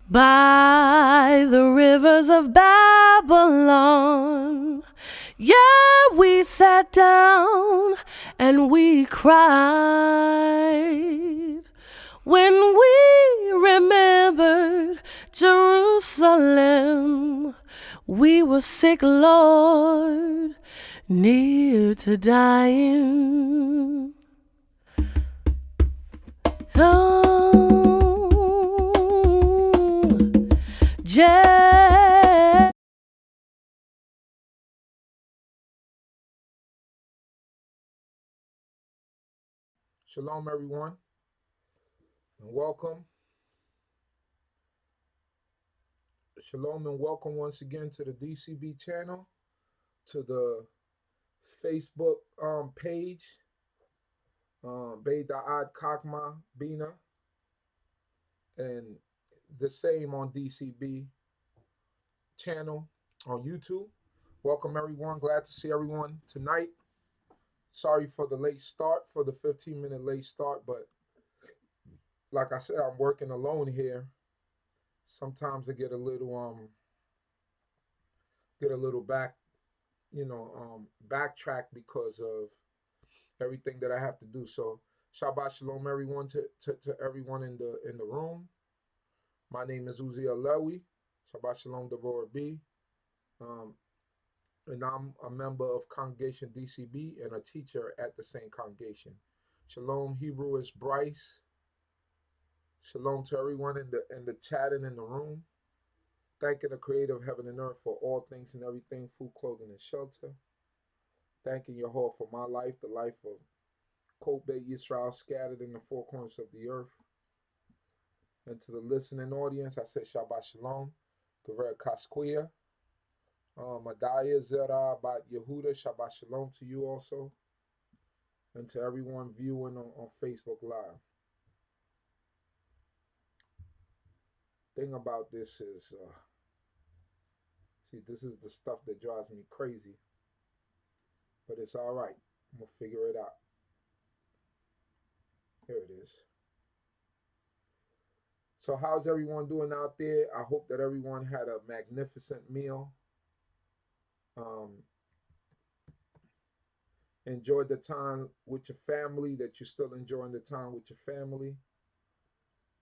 By the rivers of Babylon, yeah, we sat down and we cried when we remembered Jerusalem. We were sick, Lord, near to dying. Shalom, everyone, and welcome. Shalom and welcome once again to the D.C.B channel, to the Facebook page, CHOKMAH, BINAH, and the same on D.C.B channel on YouTube. Welcome, everyone. Glad to see everyone tonight. Sorry for the late start, for the 15-minute late start, but like I said, I'm working alone here. Sometimes I get a little backtrack because of everything that I have to do. So Shabbat Shalom, everyone, to everyone in the room. My name is Uziel Lewy. Shabbat Shalom, Devorah B. And I'm a member of Congregation D.C.B and a teacher at the same congregation. Shalom, Hebrew is Bryce. Shalom to everyone in the chat and in the room. Thanking the Creator of heaven and earth for all things and everything, food, clothing, and shelter. Thanking Yahweh for my life, the life of Kobe Yisrael scattered in the four corners of the earth. And to the listening audience, I said Shabbat Shalom, Gever Kaskuya, Madaya Zera Bat Yehuda, Shabbat Shalom to you also. And to everyone viewing on Facebook Live. Thing about this is, see, this is the stuff that drives me crazy. But it's all right. I'm going to figure it out. Here it is. So how's everyone doing out there? I hope that everyone had a magnificent meal. Enjoyed the time with your family, that you're still enjoying the time with your family,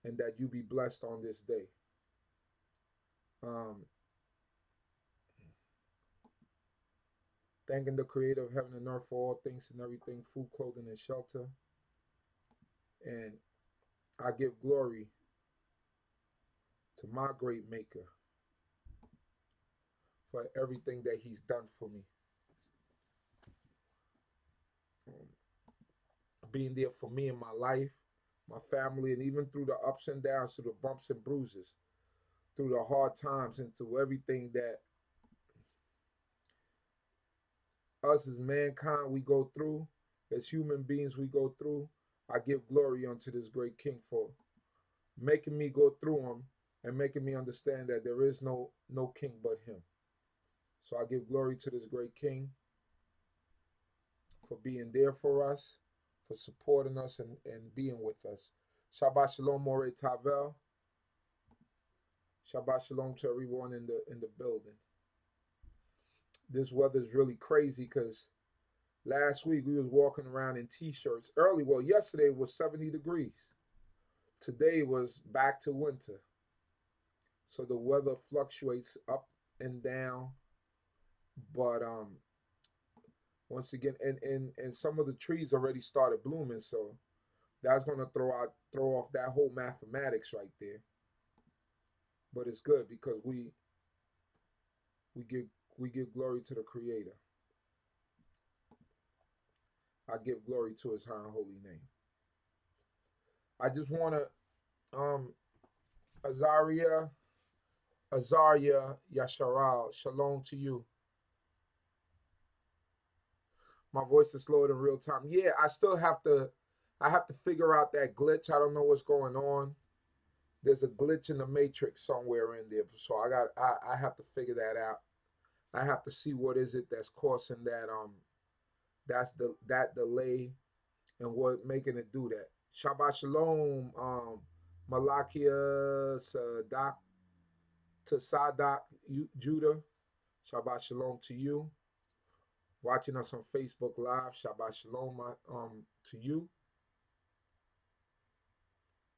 and that you be blessed on this day. Thanking the Creator of heaven and earth for all things and everything, food, clothing, and shelter. And I give glory to my great Maker for everything that He's done for me. Being there for me in my life, my family, and even through the ups and downs, through the bumps and bruises, through the hard times, and through everything that us as mankind we go through, as human beings we go through. I give glory unto this great King for making me go through them and making me understand that there is no king but Him. So I give glory to this great King for being there for us, for supporting us and being with us. Shabbat Shalom, More Tavel. Shabbat Shalom to everyone in the building. This weather is really crazy because last week we was walking around in t-shirts early. Well, yesterday was 70 degrees. Today was back to winter. So the weather fluctuates up and down. But once again, and some of the trees already started blooming, so that's gonna throw off that whole mathematics right there. But it's good because we give glory to the Creator. I give glory to His high and holy name. I just want to Azaria Yasharal, shalom to you. My voice is slowed in real time. Yeah, I have to figure out that glitch. I don't know what's going on. There's a glitch in the matrix somewhere in there. So I have to figure that out. I have to see what is it that's causing that delay and what making it do that. Shabbat Shalom, Malakia Sadak To Sadak, Judah, Shabbat Shalom to you. Watching us on Facebook Live, Shabbat Shalom to you.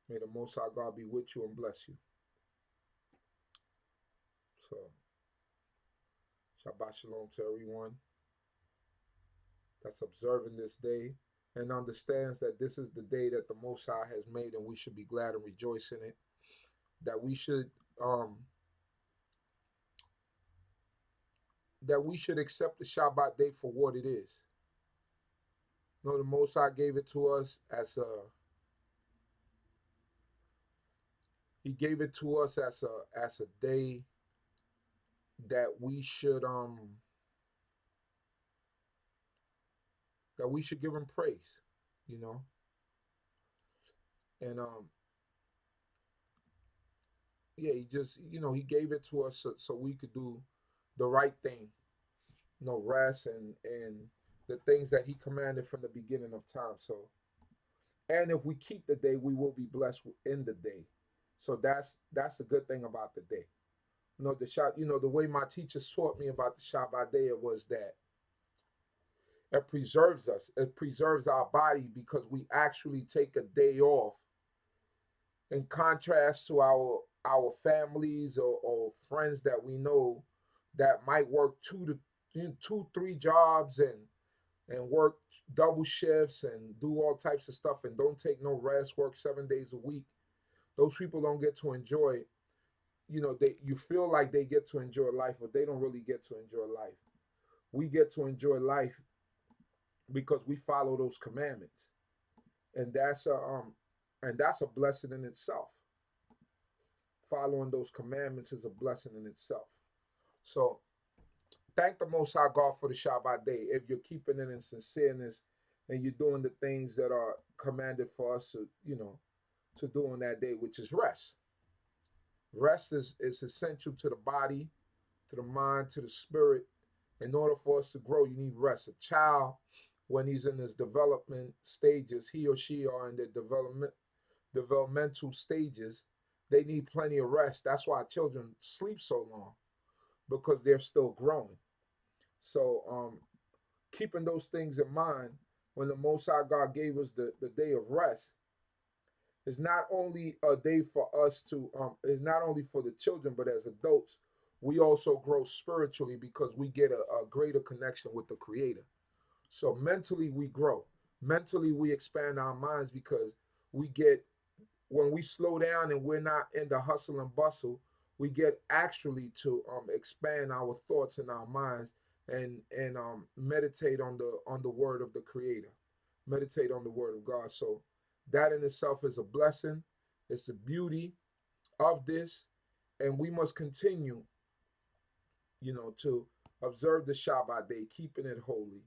May the Most High God be with you and bless you. So, Shabbat Shalom to everyone that's observing this day and understands that this is the day that the Most High has made, and we should be glad and rejoice in it. That we should accept the Shabbat day for what it is. You know, the Most High gave it to us as a day that we should give him praise, you know. And yeah, he just, he gave it to us so we could do the right thing, rest and the things that he commanded from the beginning of time. So, and if we keep the day, we will be blessed in the day. So that's the good thing about the day. The way my teachers taught me about the Shabbat day was that it preserves us. It preserves our body because we actually take a day off. In contrast to our families or friends that we know that might work 3 jobs and work double shifts and do all types of stuff and don't take no rest, work 7 days a week. Those people don't get to enjoy, you feel like they get to enjoy life, but they don't really get to enjoy life. We get to enjoy life because we follow those commandments. And that's a blessing in itself. Following those commandments is a blessing in itself. So thank the Most High God for the Shabbat day. If you're keeping it in sincereness and you're doing the things that are commanded for us to do on that day, which is rest. Rest is essential to the body, to the mind, to the spirit. In order for us to grow, you need rest. A child, when he's in his development stages, he or she are in their developmental stages, they need plenty of rest. That's why children sleep so long, because they're still growing. So keeping those things in mind, when the Most High God gave us the day of rest, it's not only a day for us to, it's not only for the children, but as adults, we also grow spiritually because we get a greater connection with the Creator. So mentally we grow. Mentally we expand our minds because when we slow down and we're not in the hustle and bustle, we get actually to expand our thoughts and our minds and meditate on the word of the Creator, meditate on the word of God. So that in itself is a blessing. It's the beauty of this, and we must continue, to observe the Shabbat day, keeping it holy,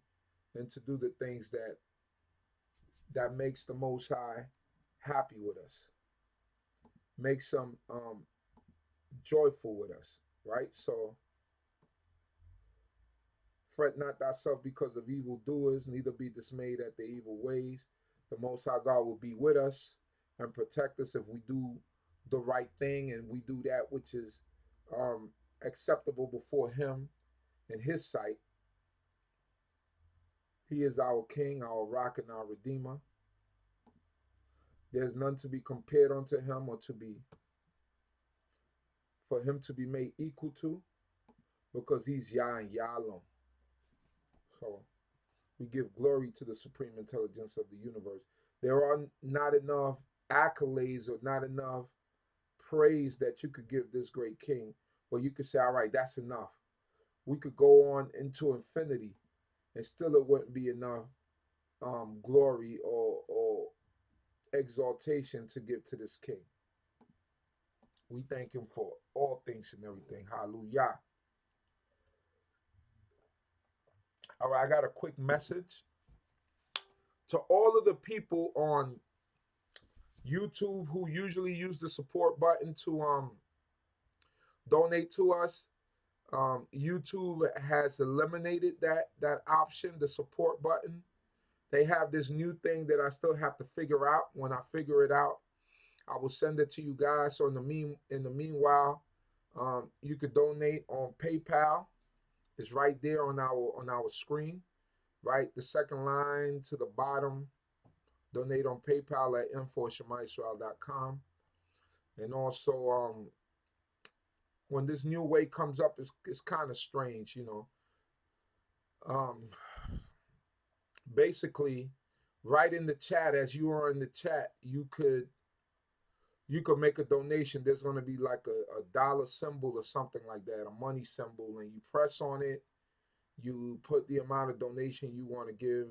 and to do the things that makes the Most High happy with us, makes them joyful with us, right? So fret not thyself because of evildoers, neither be dismayed at the evil ways. The Most High God will be with us and protect us if we do the right thing and we do that which is acceptable before him in his sight. He is our King, our rock, and our Redeemer. There's none to be compared unto him or for him to be made equal to, because he's Yah and Yah alone. So we give glory to the supreme intelligence of the universe. There are not enough accolades or not enough praise that you could give this great king, where you could say, all right, that's enough. We could go on into infinity and still it wouldn't be enough glory or exaltation to give to this king. We thank him for all things and everything. Hallelujah. All right, I got a quick message to all of the people on YouTube who usually use the support button to donate to us. YouTube has eliminated that option, the support button. They have this new thing that I still have to figure out. When I figure it out, I will send it to you guys. So in the meanwhile, You could donate on PayPal. It's right there on our screen, right? The second line to the bottom. Donate on PayPal at info@shamaisrael.com. And also, when this new way comes up, it's kind of strange, you know. Um, Basically, right in the chat, as you are in the chat, you could make a donation. There's going to be like a dollar symbol or something like that, a money symbol, and you press on it. You put the amount of donation you want to give,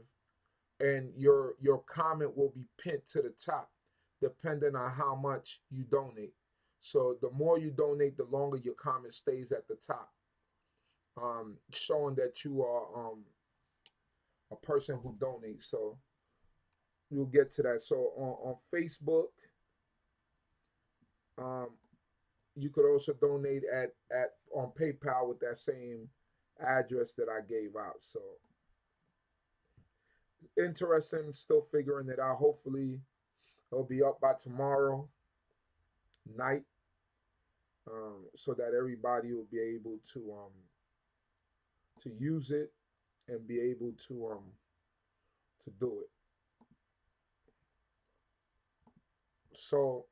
and your comment will be pinned to the top, depending on how much you donate. So the more you donate, the longer your comment stays at the top, showing that you are a person who donates. So you'll get to that. So on Facebook, um, you could also donate at on PayPal with that same address that I gave out. So interesting, still figuring it out. Hopefully, it'll be up by tomorrow night, so that everybody will be able to use it and be able to do it. So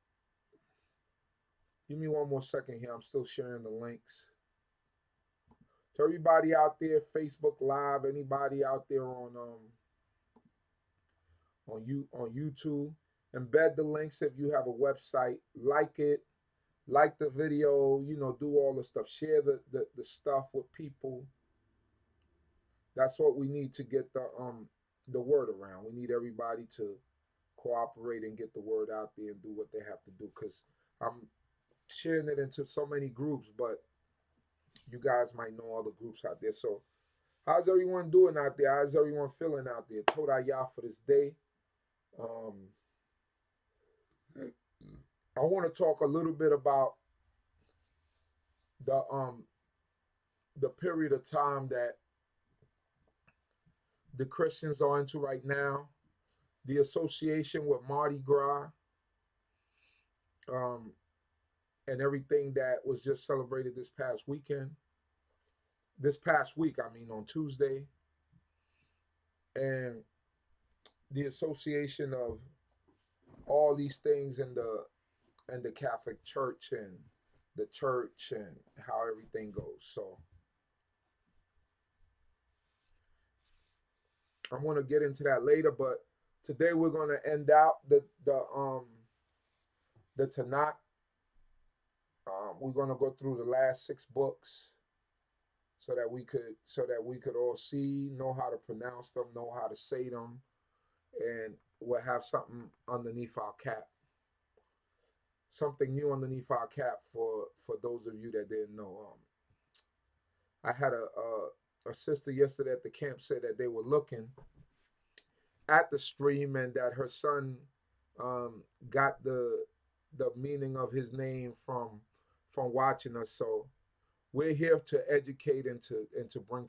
give me one more second here. I'm still sharing the links. To everybody out there, Facebook Live, anybody out there on YouTube, embed the links if you have a website, like the video, you know, do all the stuff, share the stuff with people. That's what we need to get the word around. We need everybody to cooperate and get the word out there and do what they have to do, because I'm sharing it into so many groups, but you guys might know all the groups out there. So how's everyone doing out there? How's everyone feeling out there? Torah YAH for this day. I want to talk a little bit about the the period of time that the Christians are into right now, the association with Mardi Gras, um, and everything that was just celebrated this past weekend. This past week, I mean, on Tuesday, and the association of all these things in the Catholic Church and the church and how everything goes. So I'm going to get into that later, but today we're going to end out the Tanakh. We're going to go through the last 6 books so that we could all see, know how to pronounce them, know how to say them, and we'll have something underneath our cap. Something new underneath our cap for those of you that didn't know. I had a sister yesterday at the camp said that they were looking at the stream and that her son got the meaning of his name from watching us. So we're here to educate and to bring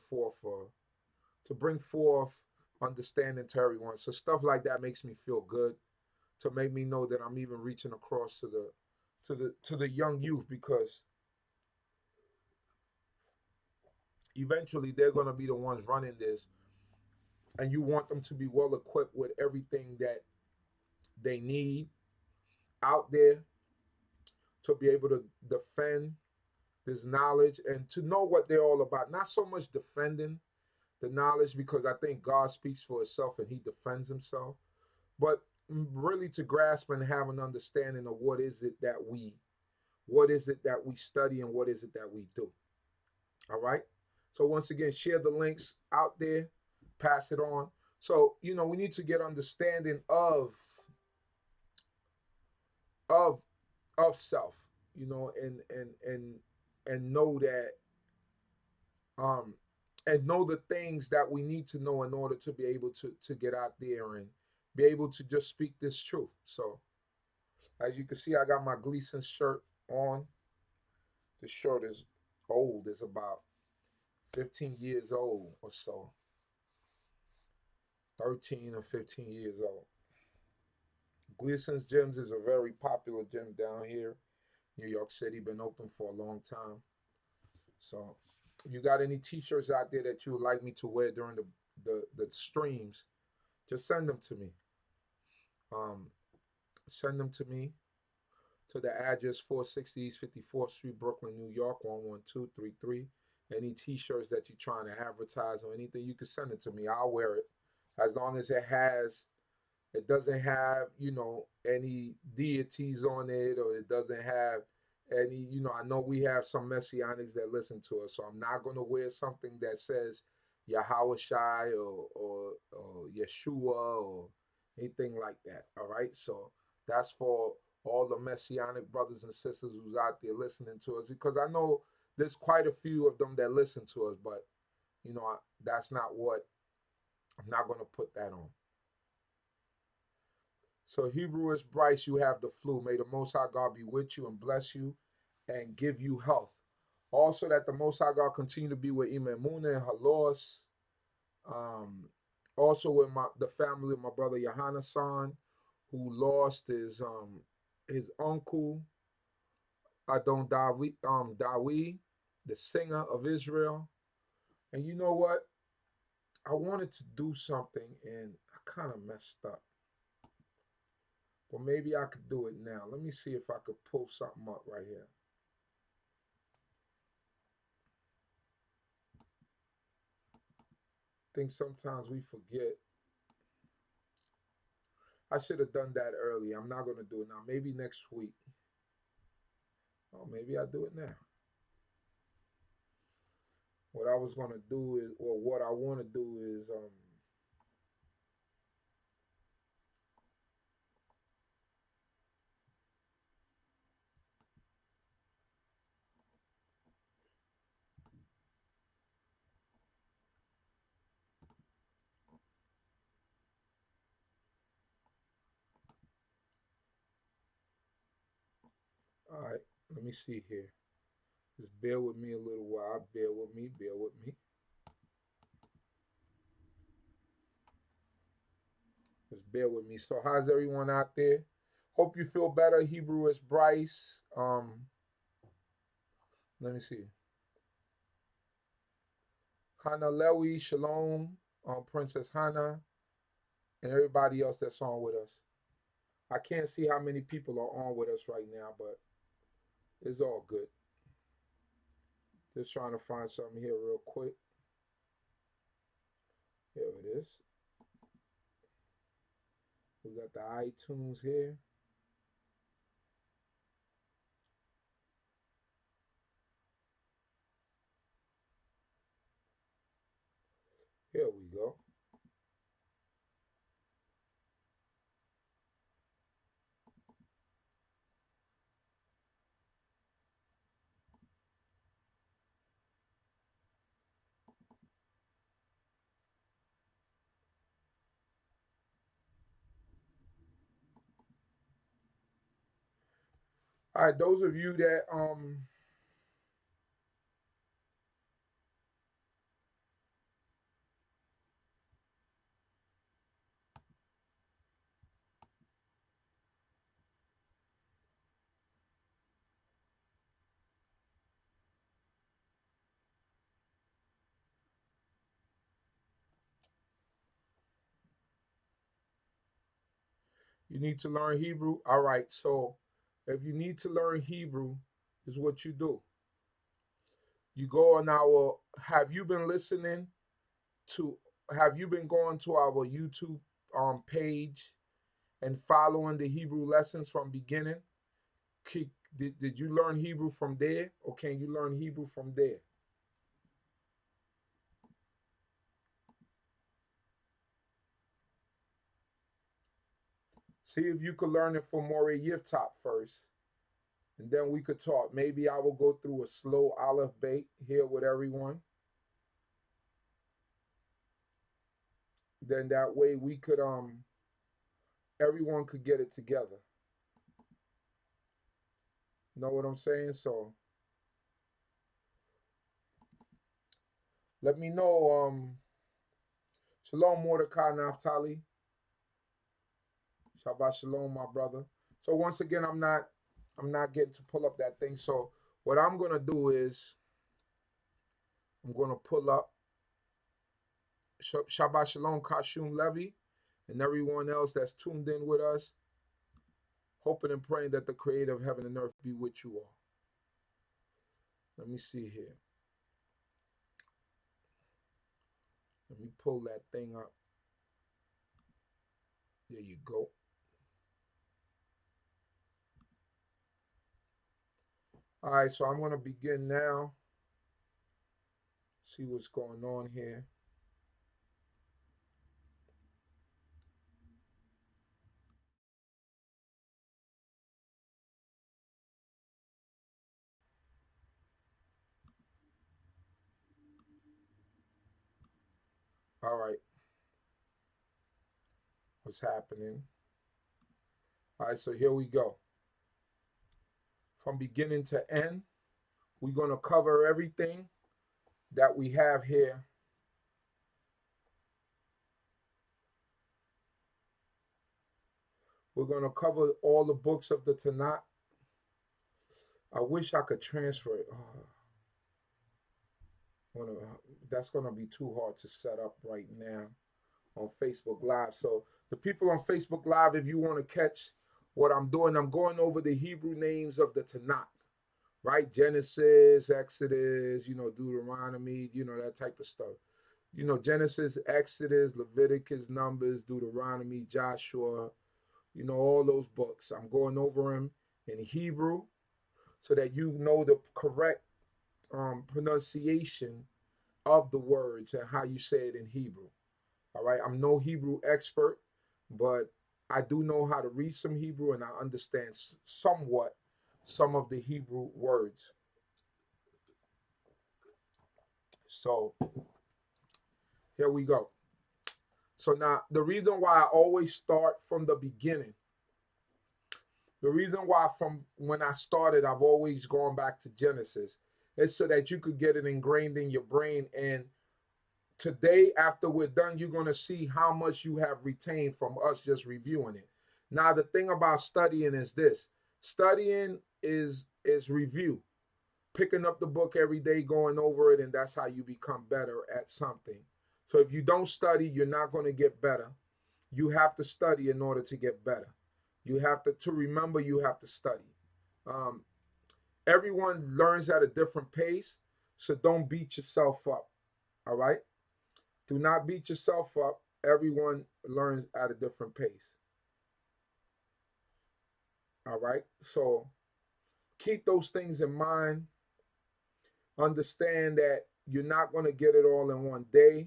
forth understanding to everyone. So stuff like that makes me feel good, to make me know that I'm even reaching across to the young youth, because eventually they're going to be the ones running this, and you want them to be well equipped with everything that they need out there to be able to defend this knowledge and to know what they're all about. Not so much defending the knowledge, because I think God speaks for himself and he defends himself, but really to grasp and have an understanding of what is it that we study and what is it that we do. All right. So once again, share the links out there, pass it on. So, you know, we need to get understanding of of self, you know, and know that and know the things that we need to know in order to be able to get out there and be able to just speak this truth. So as you can see, I got my Gleason shirt on. The shirt is old. It's about 15 years old or so. 13 or 15 years old. Gleason's Gyms is a very popular gym down here. New York City, been open for a long time. So you got any t-shirts out there that you would like me to wear during the streams, just send them to me. Um, Send them to me to the address 460 East 54th Street, Brooklyn, New York, 11233. Any t-shirts that you're trying to advertise or anything, you can send it to me. I'll wear it. As long as it doesn't have, any deities on it, or it doesn't have any, I know we have some messianics that listen to us, so I'm not going to wear something that says Yahweh Shai or Yeshua or anything like that. All right. So that's for all the messianic brothers and sisters who's out there listening to us, because I know there's quite a few of them that listen to us, but that's not what I'm not going to put that on. So, Hebrew is Bryce, you have the flu. May the Most High God be with you and bless you and give you health. Also, that the Most High God continue to be with Imamuna and her loss. Also, with the family of my brother Yohana-san, who lost his uncle, Adon Dawi, the singer of Israel. And you know what? I wanted to do something and I kind of messed up. Well, maybe I could do it now. Let me see if I could pull something up right here. I think sometimes we forget. I should have done that earlier. I'm not going to do it now. Maybe next week. Oh, maybe I'll do it now. What I was going to do is, or what I want to do is, all right, let me see here. Just bear with me a little while. Bear with me. Bear with me. Just bear with me. So, how's everyone out there? Hope you feel better. Hebrew is Bryce. Let me see. Hannah Lewy, Shalom, Princess Hannah, and everybody else that's on with us. I can't see how many people are on with us right now, but it's all good. Just trying to find something here real quick. Here it is. We got the iTunes here. Here we go. All right, those of you that you need to learn Hebrew. All right, so if you need to learn Hebrew, is what you do. You go on our, have you been listening to, have you been going to our YouTube page and following the Hebrew lessons from beginning? Did you learn Hebrew from there, or can you learn Hebrew from there? See if you could learn it from Mori Yiftop first, and then we could talk. Maybe I will go through a slow olive bait here with everyone. Then that way we could everyone could get it together. Know what I'm saying? So let me know. Shalom Mordecai Naftali. Shabbat Shalom, my brother. So once again, I'm not I'm not getting to pull up that thing. So what I'm gonna do is I'm gonna pull up Shabbat Shalom Kashum Levy and everyone else that's tuned in with us, hoping and praying that the Creator of heaven and earth be with you all. Let me see here. Let me pull that thing up. There you go. All right, so I'm going to begin now. See what's going on here. All right. What's happening? All right, so here we go. From beginning to end, we're going to cover everything that we have here. We're going to cover all the books of the Tanakh. I wish I could transfer it. That's going to be too hard to set up right now on Facebook Live. So the people on Facebook Live, if you want to catch what I'm doing, I'm going over the Hebrew names of the Tanakh, right? Genesis, Exodus, Deuteronomy, that type of stuff. Genesis, Exodus, Leviticus, Numbers, Deuteronomy, Joshua, all those books. I'm going over them in Hebrew so that you know the correct pronunciation of the words and how you say it in Hebrew. All right, I'm no Hebrew expert, but I do know how to read some Hebrew and I understand somewhat some of the Hebrew words. So here we go. So now the reason why I always start from the beginning, the reason why from when I started, I've always gone back to Genesis, is so that you could get it ingrained in your brain. And today, after we're done, you're going to see how much you have retained from us just reviewing it. Now, the thing about studying is this. Studying is review. Picking up the book every day, going over it, and that's how you become better at something. So if you don't study, you're not going to get better. You have to study in order to get better. You have to remember, you have to study. Everyone learns at a different pace, so don't beat yourself up, all right? Do not beat yourself up. Everyone learns at a different pace. All right. So keep those things in mind. Understand that you're not going to get it all in one day.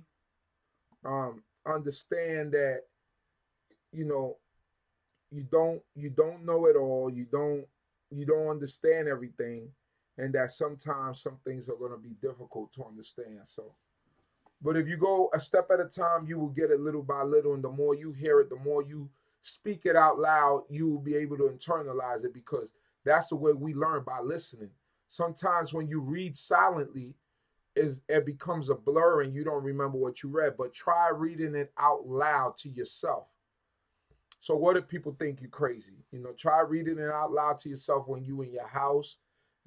Understand that you don't know it all. You don't understand everything, and that sometimes some things are going to be difficult to understand. So. But if you go a step at a time, you will get it little by little. And the more you hear it, the more you speak it out loud, you will be able to internalize it, because that's the way we learn, by listening. Sometimes when you read silently, it becomes a blur and you don't remember what you read. But try reading it out loud to yourself. So what if people think you crazy? Try reading it out loud to yourself when you in your house,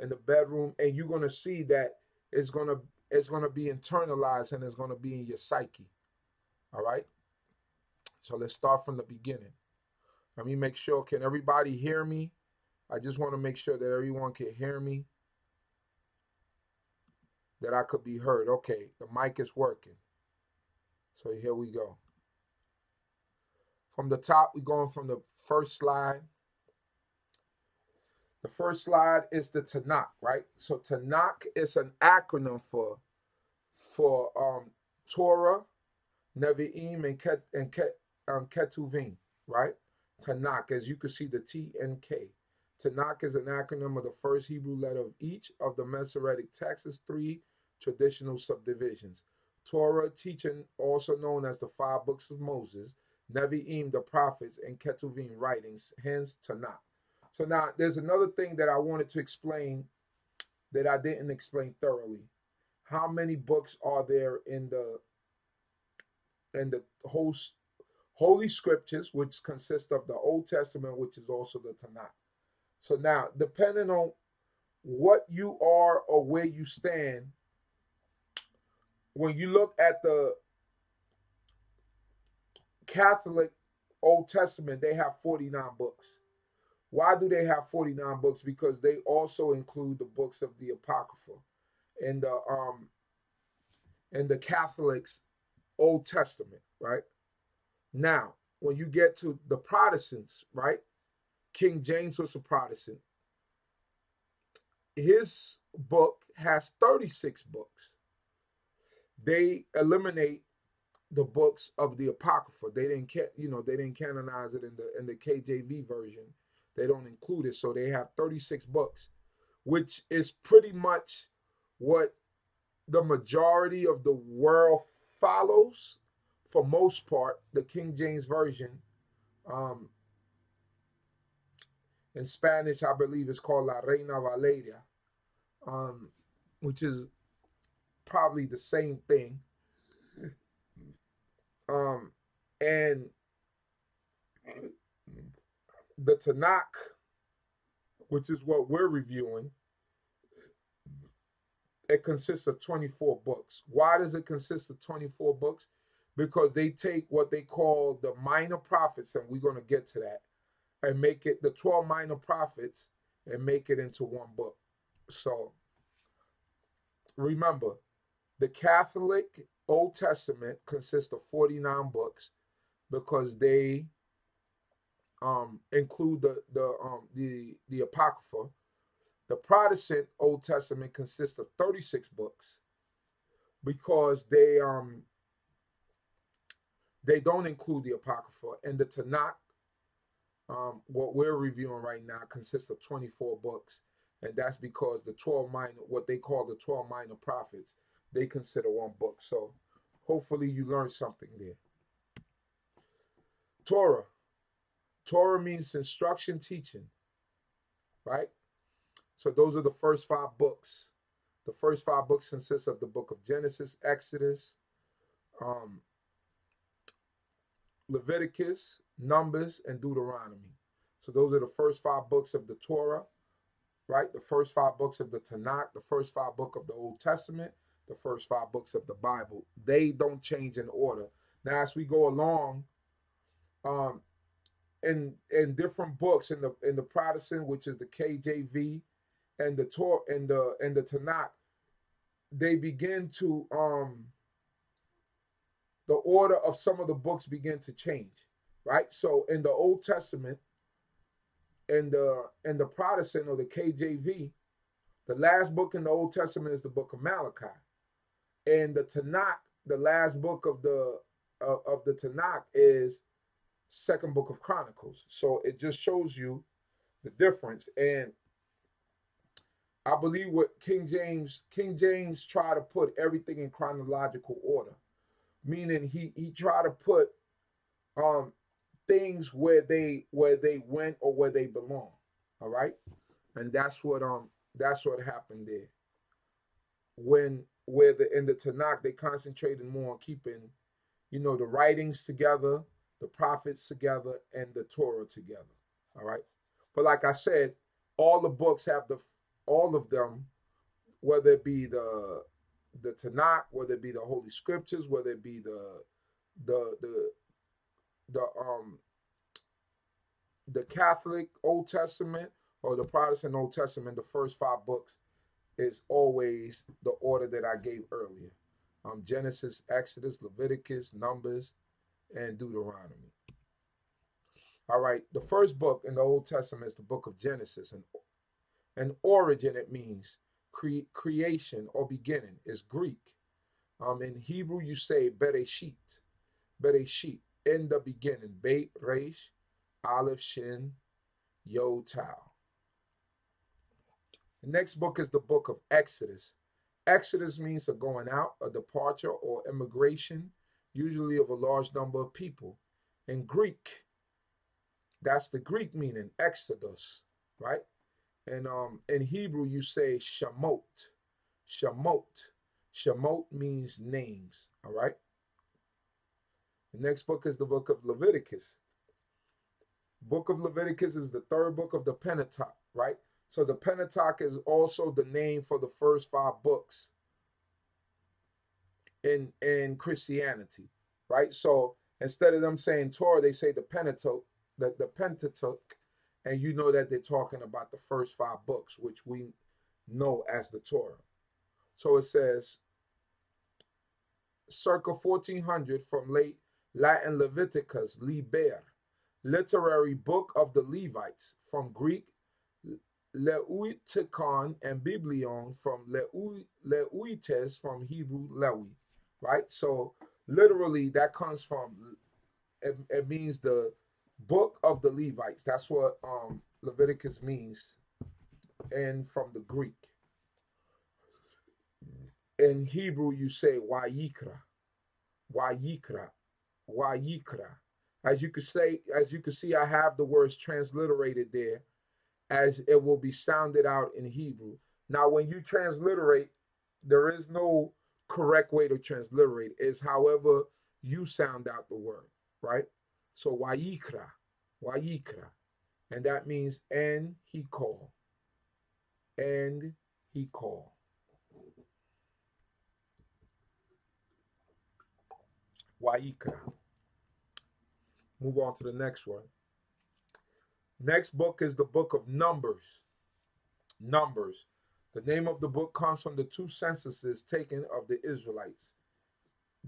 in the bedroom, and you're going to see that it's going to be internalized and it's going to be in your psyche. All right. So let's start from the beginning. Let me make sure. Can everybody hear me? I just want to make sure that everyone can hear me, that I could be heard. Okay. The mic is working. So here we go. From the top, we're going from the first slide. The first slide is the Tanakh, right? So Tanakh is an acronym for Torah, Nevi'im, and Ketuvim, right? Tanakh, as you can see, the T and K. Tanakh is an acronym of the first Hebrew letter of each of the Masoretic texts' 3 traditional subdivisions. Torah, teaching, also known as the 5 books of Moses, Nevi'im, the prophets, and Ketuvim, writings, hence Tanakh. So now there's another thing that I wanted to explain that I didn't explain thoroughly. How many books are there in the Holy Scriptures, which consist of the Old Testament, which is also the Tanakh? So now, depending on what you are or where you stand, when you look at the Catholic Old Testament, they have 49 books. Why do they have 49 books? Because they also include the books of the Apocrypha in the Catholic's Old Testament, right? Now, when you get to the Protestants, right? King James was a Protestant. His book has 36 books. They eliminate the books of the Apocrypha. They didn't they didn't canonize it in the KJV version. They don't include it, so they have 36 books, which is pretty much what the majority of the world follows. For most part, the King James version, in Spanish, I believe it's called La Reina Valeria, which is probably the same thing. And the Tanakh, which is what we're reviewing, it consists of 24 books. Why does it consist of 24 books? Because they take what they call the minor prophets, and we're going to get to that, and make it the 12 minor prophets and make it into one book. So remember, the Catholic Old Testament consists of 49 books because they include the Apocrypha. The Protestant Old Testament consists of 36 books because they don't include the Apocrypha. And the Tanakh, what we're reviewing right now, consists of 24 books. And that's because the 12 minor, what they call the 12 minor prophets, they consider one book. So hopefully you learned something there. Torah. Torah means instruction, teaching, right? So those are the first 5 books. The first 5 books consist of the book of Genesis, Exodus, Leviticus, Numbers, and Deuteronomy. So those are the first 5 books of the Torah, right? The first 5 books of the Tanakh, the first 5 books of the Old Testament, the first 5 books of the Bible. They don't change in order. Now, as we go along, in different books in the Protestant, which is the KJV, and the Torah and the Tanakh, they begin to the order of some of the books begin to change, right? So in the Old Testament, in the Protestant or the KJV, the last book in the Old Testament is the book of Malachi. And the Tanakh, the last book of the Tanakh is second book of Chronicles. So it just shows you the difference. And I believe what King James tried to put everything in chronological order, meaning he tried to put things where they went or where they belong. All right, and that's what happened there. In the Tanakh they concentrated more on keeping, the writings together, the prophets together, and the Torah together. All right, but like I said, all the books have all of them, whether it be the Tanakh, whether it be the Holy Scriptures, whether it be the Catholic Old Testament or the Protestant Old Testament, the first 5 books is always the order that I gave earlier. Genesis, Exodus, Leviticus, Numbers, and Deuteronomy. All right, the first book in the Old Testament is the book of Genesis. And origin, it means creation or beginning, is Greek. In Hebrew, you say Bereshit. Bereshit, in the beginning. Beit, Resh, Aleph, Shin, Yod, Tau. The next book is the book of Exodus. Exodus means a going out, a departure, or immigration, usually of a large number of people. In Greek, that's the Greek meaning, exodus, right? And in Hebrew, you say Shemot. Shemot. Shemot means names, all right? The next book is the book of Leviticus. Book of Leviticus is the third book of the Pentateuch, right? So the Pentateuch is also the name for the first 5 books in Christianity, right? So instead of them saying Torah, they say the Pentateuch, the Pentateuch, and you know that they're talking about the first 5 books, which we know as the Torah. So it says, circa 1400 from late Latin Leviticus, Liber, literary book of the Levites, from Greek Leutikon, and Biblion from Leuites, from Hebrew Lewi, right? So literally that comes from, it means the book of the Levites. That's what Leviticus means, and from the Greek. In Hebrew you say Wayikra, Wayikra, Wayikra. As you can see, I have the words transliterated there, as it will be sounded out in Hebrew. Now, when you transliterate, there is no correct way to transliterate. It's however you sound out the word, right? So Wayikra, Wayikra, and that means and he called, and he called. Wayikra. Move on to the next one. Next book is the book of Numbers. Numbers. The name of the book comes from the 2 censuses taken of the Israelites.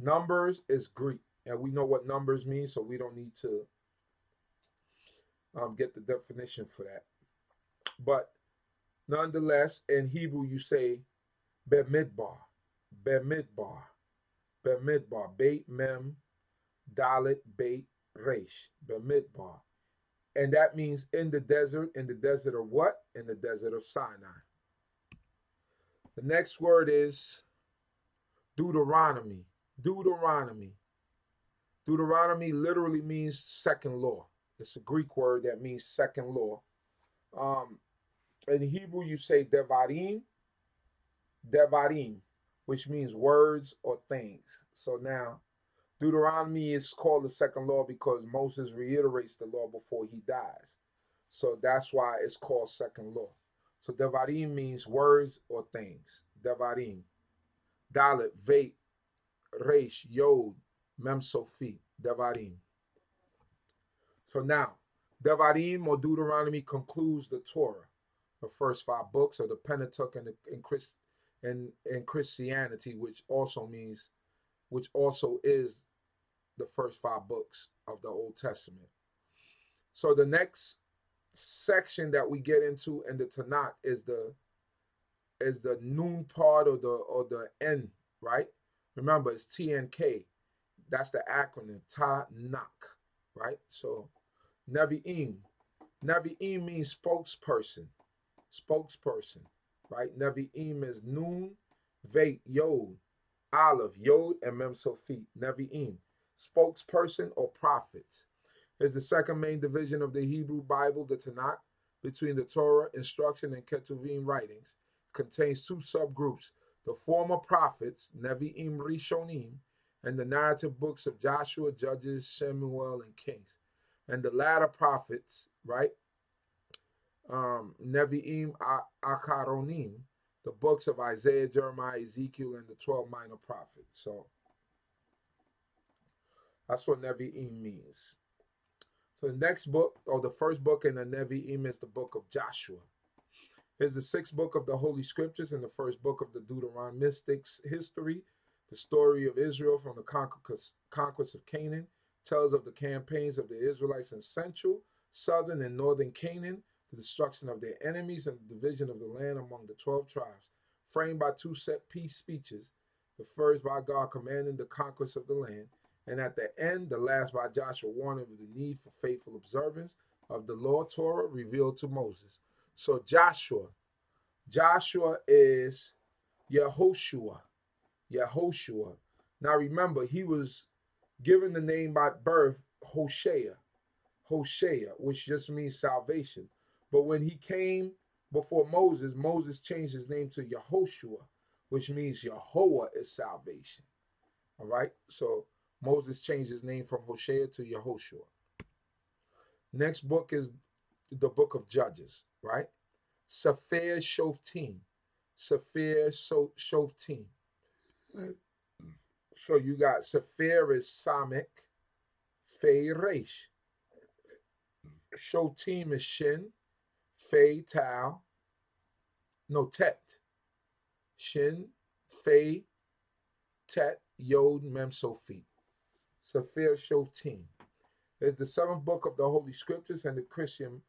Numbers is Greek, and we know what numbers mean, so we don't need to get the definition for that. But nonetheless, in Hebrew you say Bemidbar, Bemidbar, Bemidbar, Beit Mem, Dalet, Beit Resh, Bemidbar. And that means in the desert of what? In the desert of Sinai. The next word is Deuteronomy. Deuteronomy. Deuteronomy literally means second law. It's a Greek word that means second law. In Hebrew, you say Devarim, Devarim, which means words or things. So now, Deuteronomy is called the second law because Moses reiterates the law before he dies. So that's why it's called second law. So Devarim means words or things. Devarim. Dalet, Veit, Resh, Yod, Mem Sofi. Devarim. So now, Devarim or Deuteronomy concludes the Torah, the first 5 books, or the Pentateuch in Christianity, which also is the first 5 books of the Old Testament. So the next section that we get into in the Tanakh is the noon part or the N, right? Remember, it's TNK. That's the acronym, Tanakh, right? So Nevi'im. Nevi'im means spokesperson. Spokesperson, right? Nevi'im is Nun, Veit, Yod, Aleph, Yod, and Mem Sofit. Nevi'im. Spokesperson or prophets. Is the second main division of the Hebrew Bible, the Tanakh, between the Torah, instruction, and Ketuvim writings. Contains 2 subgroups. The former prophets, Nevi'im Rishonim, and the narrative books of Joshua, Judges, Shemuel, and Kings. And the latter prophets, right? Nevi'im Akaronim, the books of Isaiah, Jeremiah, Ezekiel, and the 12 minor prophets. So that's what Nevi'im means. So the next book, or the first book in the Nevi'im, is the book of Joshua. It's the 6th book of the Holy Scriptures and the first book of the Deuteronomistics history. The story of Israel from the conquest of Canaan tells of the campaigns of the Israelites in central, southern, and northern Canaan, the destruction of their enemies, and the division of the land among the 12 tribes, framed by 2 set peace speeches, the first by God commanding the conquest of the land, and at the end, the last by Joshua warning of the need for faithful observance of the law, Torah, revealed to Moses. So Joshua is Yehoshua. Yehoshua. Now remember, he was given the name by birth Hosea, which just means salvation. But when he came before Moses, Moses changed his name to Yehoshua, which means Yehovah is salvation. All right? So Moses changed his name from Hosea to Yehoshua. Next book is the book of Judges, right? Sefer Shoftim. Sefer Shoftim. So you got Sefer is Samek, Fei Resh. Shoftim is Shin, Fei Tau, no Tet. Shin, Fei, Tet, Yod, Mem, Sophie. Sefer Shoftim. It's the seventh book of the Holy Scriptures and the Christian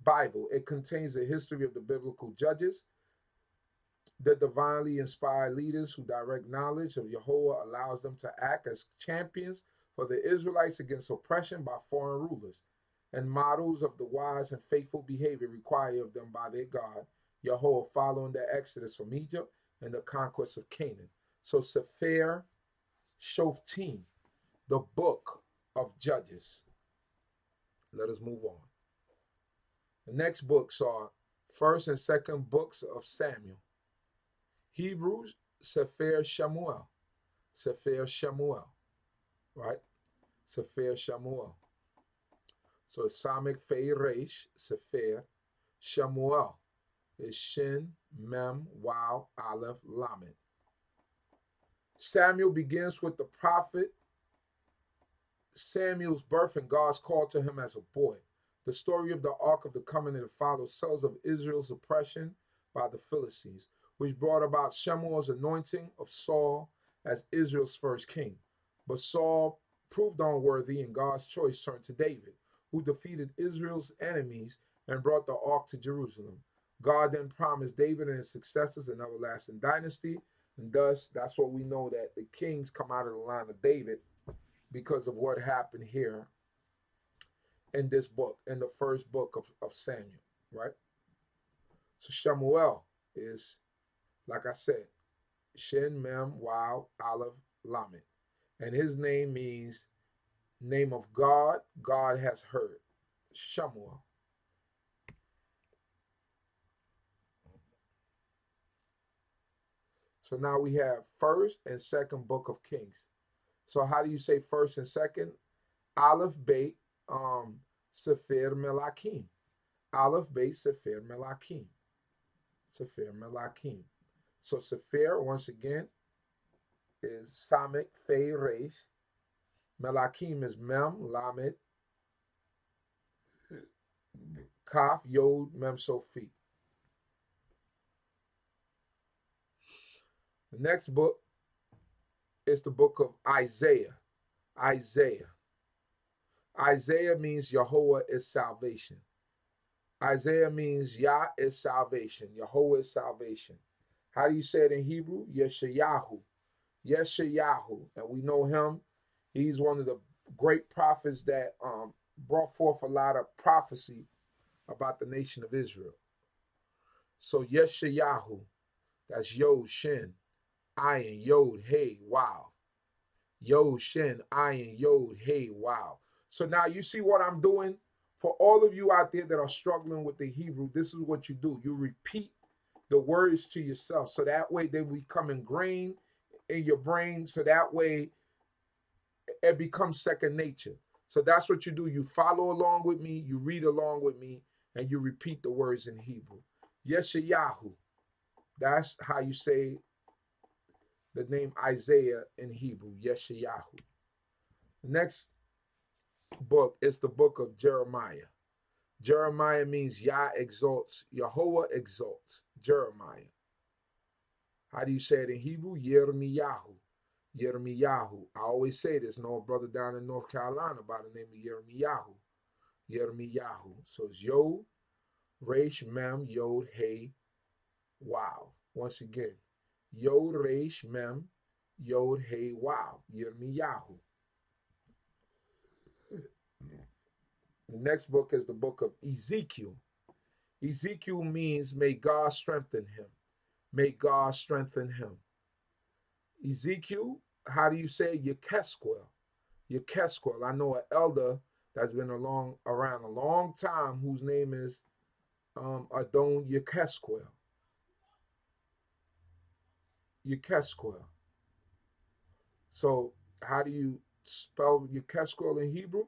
Bible. It contains the history of the biblical judges, the divinely inspired leaders who direct knowledge of Yahweh, allows them to act as champions for the Israelites against oppression by foreign rulers, and models of the wise and faithful behavior required of them by their God, Yahweh, following the exodus from Egypt and the conquest of Canaan. So Sefer Shoftim, the book of Judges. Let us move on. The next books are first and second books of Samuel. Hebrews, Sefer Shamuel. Sefer Shamuel, right? Sefer Shamuel. So it's Samek Fei Resh, Sefer. Shamuel is Shin, Mem, Wow, Aleph, Lamed. Samuel begins with the prophet Samuel's birth and God's call to him as a boy. The story of the Ark of the Covenant follows tells of Israel's oppression by the Philistines, which brought about Shemuel's anointing of Saul as Israel's first king. But Saul proved unworthy, and God's choice turned to David, who defeated Israel's enemies and brought the Ark to Jerusalem. God then promised David and his successors an everlasting dynasty, and thus that's what we know, that the kings come out of the line of David because of what happened here in this book, in the first book of Samuel, right? So Shemuel is, like I said, Shin, Mem, Wow, Aleph, Lamed. And his name means name of God, God has heard. Shemuel. So now we have first and second book of Kings. So how do you say first and second? Aleph, Beit, Sefer Melakim. Aleph, Beit, Sefer Melakim. Sefer Melakim. So Sefer, once again, is Samek, Fei, Resh. Melakim is Mem, Lamed, Kaf, Yod, Mem, Sophie. The next book is the book of Isaiah. Isaiah. Isaiah means Yahweh is salvation. Isaiah means Yah is salvation. Yahweh is salvation. How do you say it in Hebrew? Yeshayahu. Yeshayahu. And we know him. He's one of the great prophets that brought forth a lot of prophecy about the nation of Israel. So Yeshayahu, that's Yod, Shin, Ayin, Yod, Hey, Wow. Yod, Shin, Ayin, Yod, Hey, Wow. So now you see what I'm doing? For all of you out there that are struggling with the Hebrew, this is what you do. You repeat the words to yourself. So that way they become ingrained in your brain. So that way it becomes second nature. So that's what you do. You follow along with me, you read along with me, and you repeat the words in Hebrew. Yeshayahu. That's how you say the name Isaiah in Hebrew, Yeshayahu. The next book is the book of Jeremiah. Jeremiah means Yah exalts, Yahweh exalts. Jeremiah. How do you say it in Hebrew? Yirmiyahu. Yirmiyahu. I always say this. Know a brother down in North Carolina by the name of Yirmiyahu. Yirmiyahu. So it's Yod, Resh, Mem, Yod, Hey, Wow. Once again, Yod, Resh, Mem, Yod, Hey, Wow. Yirmiyahu. The next book is the book of Ezekiel. Ezekiel means may God strengthen him. May God strengthen him. Ezekiel, how do you say Yekesquel? Yekesquel. I know an elder that's been around a long time whose name is Adon Yekesquel. Yekesquel. So how do you spell Yekesquel in Hebrew?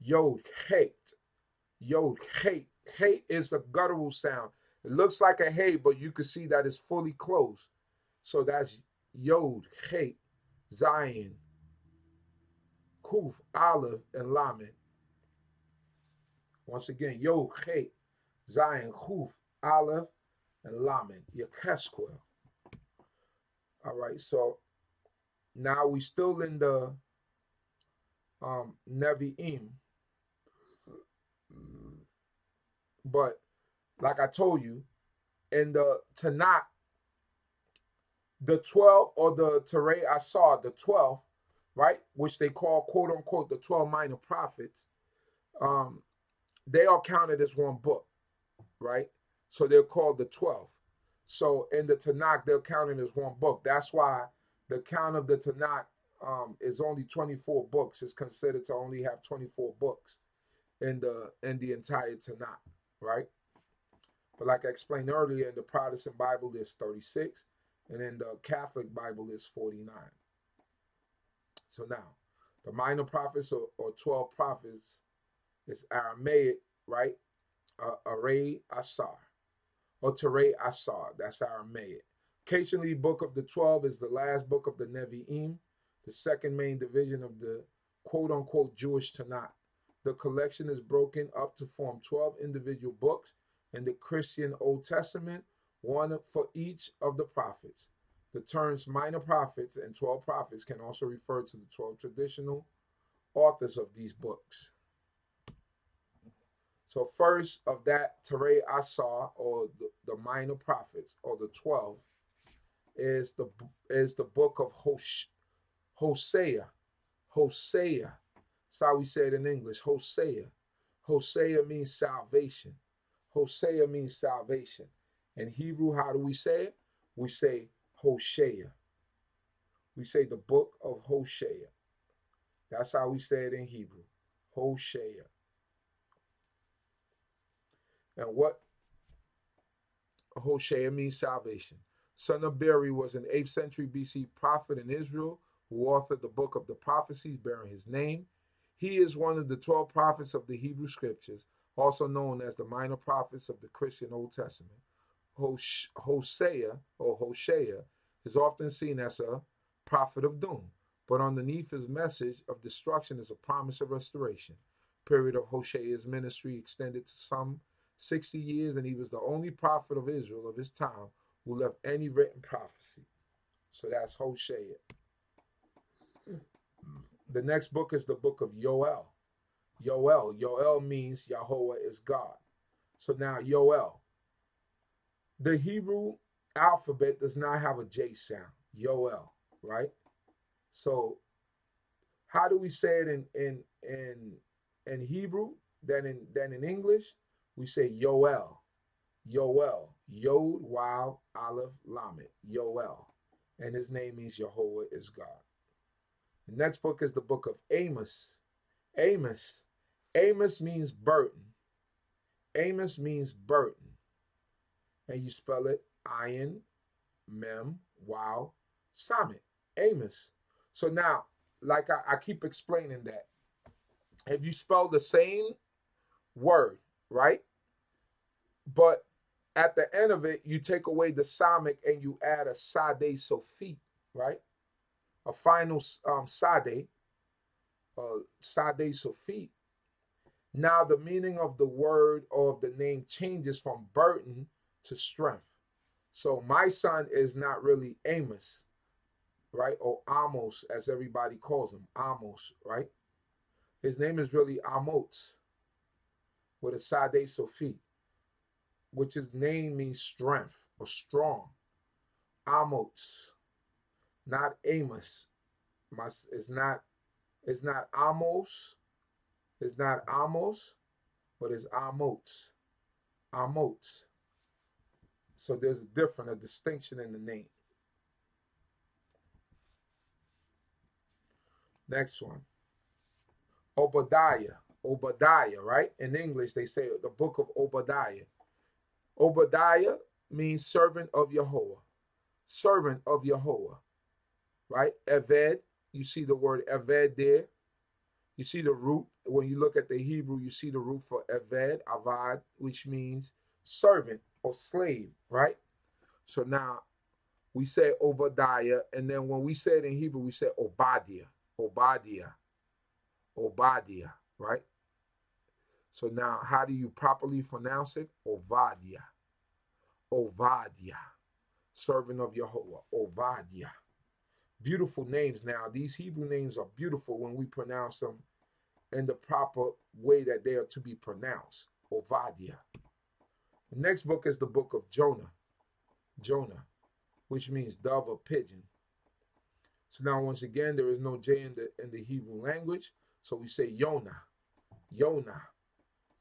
Yod Hate. Yod Hate. Hate is the guttural sound. It looks like a hey, but you can see that it's fully closed. So that's Yod Hate, Zion, Kuf, Aleph, and Lamed. Once again, Yod Hate, Zion, Kuf, Aleph, and Lamed. Yekeskel. All right, so now we still in the Nevi'im. But like I told you, in the Tanakh, the 12 or the Torah I saw, the 12, right, which they call quote unquote the 12 minor prophets, they are counted as one book, right? So they're called the 12. So in the Tanakh, they're counted as one book. That's why the count of the Tanakh is only 24 books. It's considered to only have 24 books in the entire Tanakh, right? But like I explained earlier, in the Protestant Bible, there's 36, and in the Catholic Bible, there's 49. So now, the minor prophets or 12 prophets is Aramaic, right? Arei Asar, or Terei Asar, that's Aramaic. Occasionally, Book of the 12 is the last book of the Nevi'im, the second main division of the quote-unquote Jewish Tanakh. The collection is broken up to form 12 individual books in the Christian Old Testament, one for each of the prophets. The terms minor prophets and 12 prophets can also refer to the 12 traditional authors of these books. So first of that Terei Asar, or the minor prophets, or the 12, is the book of Hosea. Hosea. That's how we say it in English. Hosea. Hosea means salvation. Hosea means salvation. In Hebrew, how do we say it? We say Hosea. We say the book of Hosea. That's how we say it in Hebrew. Hosea. And what Hosea means salvation. Son of Beri was an 8th century BC prophet in Israel who authored the book of the prophecies bearing his name. He is one of the 12 prophets of the Hebrew scriptures, also known as the minor prophets of the Christian Old Testament. Hosea or Hosea is often seen as a prophet of doom, but underneath his message of destruction is a promise of restoration. The period of Hosea's ministry extended to some 60 years, and he was the only prophet of Israel of his time who left any written prophecy. So that's Hosea. The next book is the book of Yoel. Yoel means Yahweh is God. So now Yoel. The Hebrew alphabet does not have a J sound. Yoel, right? So how do we say it in Hebrew than in English? We say Yoel. Yoel. Yod, Waw, Aleph, Lamed. Yoel. And his name means Yahweh is God. The next book is the book of Amos. Amos. Amos means burden. Amos means burden. And you spell it Ayin, Mem, Waw, Samet. Amos. So now, like I keep explaining that, if you spell the same word, right? But at the end of it, you take away the Samic and you add a Sade Sophie, right? A final Sade, Sade Sophie. Now the meaning of the word or of the name changes from burden to strength. So my son is not really Amos, right? Or Amos, as everybody calls him, Amos, right? His name is really Amos, with a Sade Sophie, which his name means strength or strong. Amos, not Amos. It's not Amos. It's not Amos, but it's Amos. Amos. So there's a distinction in the name. Next one. Obadiah. Obadiah, right? In English, they say the book of Obadiah. Obadiah means servant of Yahweh. Servant of Yahweh, right? Eved, you see the word Eved there. You see the root, when you look at the Hebrew, you see the root for Eved, Avad, which means servant or slave, right? So now we say Obadiah, and then when we say it in Hebrew, we say Obadiah, Obadiah, Obadiah, right? So now how do you properly pronounce it? Obadiah, Obadiah, servant of Jehovah, Obadiah. Beautiful names now. These Hebrew names are beautiful when we pronounce them in the proper way that they are to be pronounced. Obadiah. The next book is the book of Jonah. Jonah, which means dove or pigeon. So now once again, there is no J in the Hebrew language. So we say Yonah, Yonah,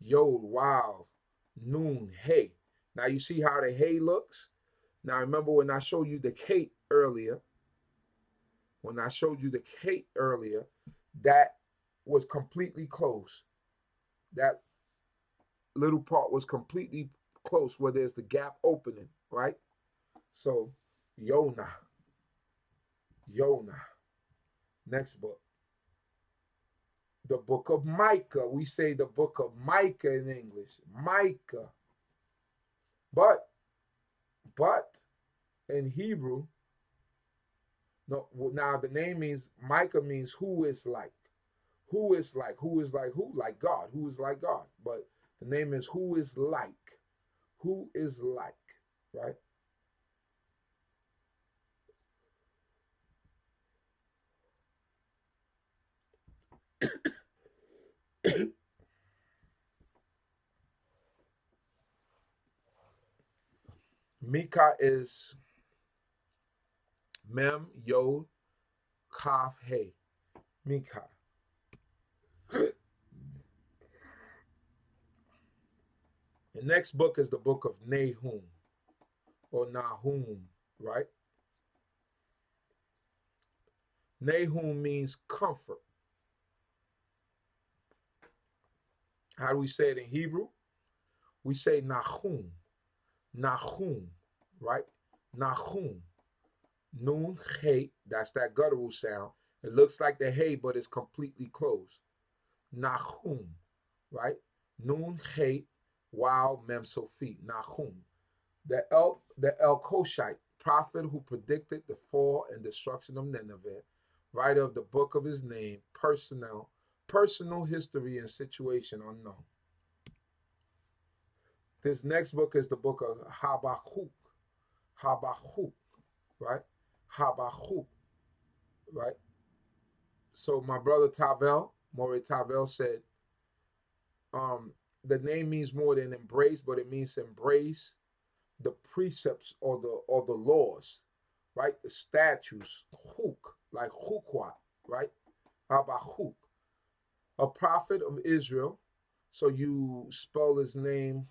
Yod, wow, Noon, Hey. Now you see how the Hey looks? Now remember when I showed you the Kate earlier, that was completely closed. That little part was completely close where there's the gap opening, right? So, Yonah. Yonah. Next book. The book of Micah. We say the book of Micah in English. Micah. But in Hebrew, no, now the name means, Micah means who is like. Who is like? Who is like who? Like God. Who is like God? But the name is who is like. Who is like, right? Micah is Mem, Yod, Kaf, Hey. Micah. The next book is the book of Nahum or Nahum, right? Nahum means comfort. How do we say it in Hebrew? We say Nahum, Nahum, right? Nahum. Nun, Hey, that's that guttural sound. It looks like the Hey, but it's completely closed. Nahum, right? Nun, Hey, Wow, Mem, Sophie, Nahum. The El Koshite, prophet who predicted the fall and destruction of Nineveh, writer of the book of his name, personal history and situation unknown. This next book is the book of Habakkuk. Habakkuk, right? Habakkuk, right? So my brother Tavel, Maury Tavel said, the name means more than embrace, but it means embrace the precepts or the laws, right? The statutes, huk, like hukwa, right? Habakkuk, a prophet of Israel. So you spell his name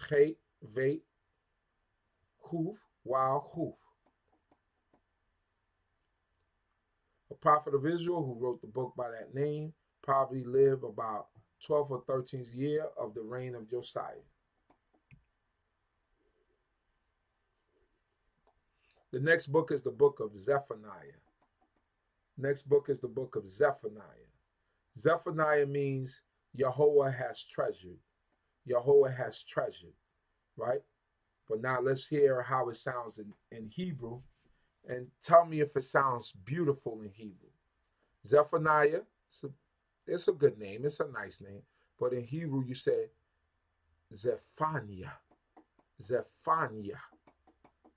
Chet, Veit, Huf, Wow, Huf. A prophet of Israel who wrote the book by that name, probably lived about 12th or 13th year of the reign of Josiah. The next book is the book of Zephaniah. Next book is the book of Zephaniah. Zephaniah means Yahweh has treasured. Yahweh has treasured, right? But now let's hear how it sounds in Hebrew and tell me if it sounds beautiful in Hebrew. Zephaniah, it's a good name. It's a nice name. But in Hebrew, you say Zephaniah. Zephaniah.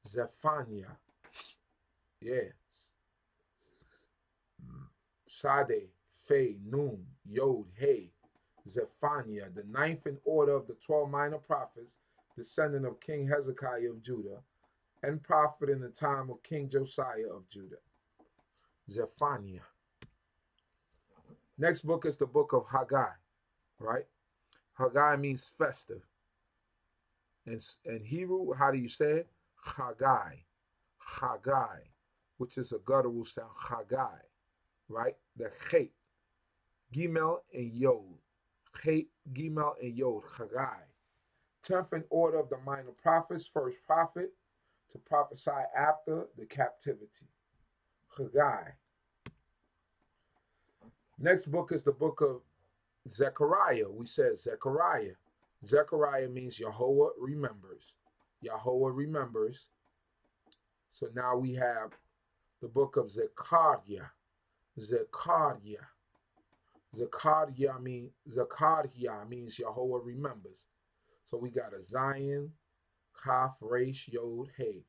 Zephaniah. Yes. Sade, Fe, Nun, Yod, Hey. Zephaniah, the ninth in order of the 12 minor prophets, descendant of King Hezekiah of Judah, and prophet in the time of King Josiah of Judah. Zephaniah. Next book is the book of Haggai, right? Haggai means festive. In Hebrew, how do you say it? Haggai. Haggai, which is a guttural sound. Haggai, right? The Chet, Gimel, and Yod. Chet, Gimel, and Yod. Haggai. 10th in order of the minor prophets, first prophet to prophesy after the captivity. Haggai. Next book is the book of Zechariah. We said Zechariah. Zechariah means Yahweh remembers. Yahweh remembers. So now we have the book of Zechariah. Zechariah. Zechariah means Yahweh remembers. So we got a Zion, Kaf, Resh, Yod, Hey.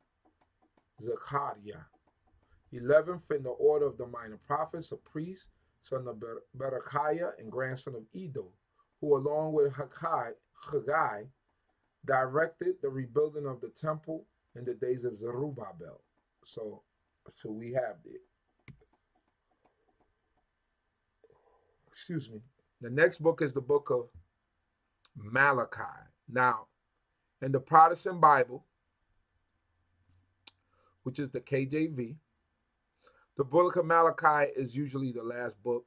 Zechariah. 11th in the order of the minor prophets, a priest, son of Berechiah and grandson of Edo, who along with Haggai directed the rebuilding of the temple in the days of Zerubbabel. So we have it. Excuse me. The next book is the book of Malachi. Now, in the Protestant Bible, which is the KJV, the book of Malachi is usually the last book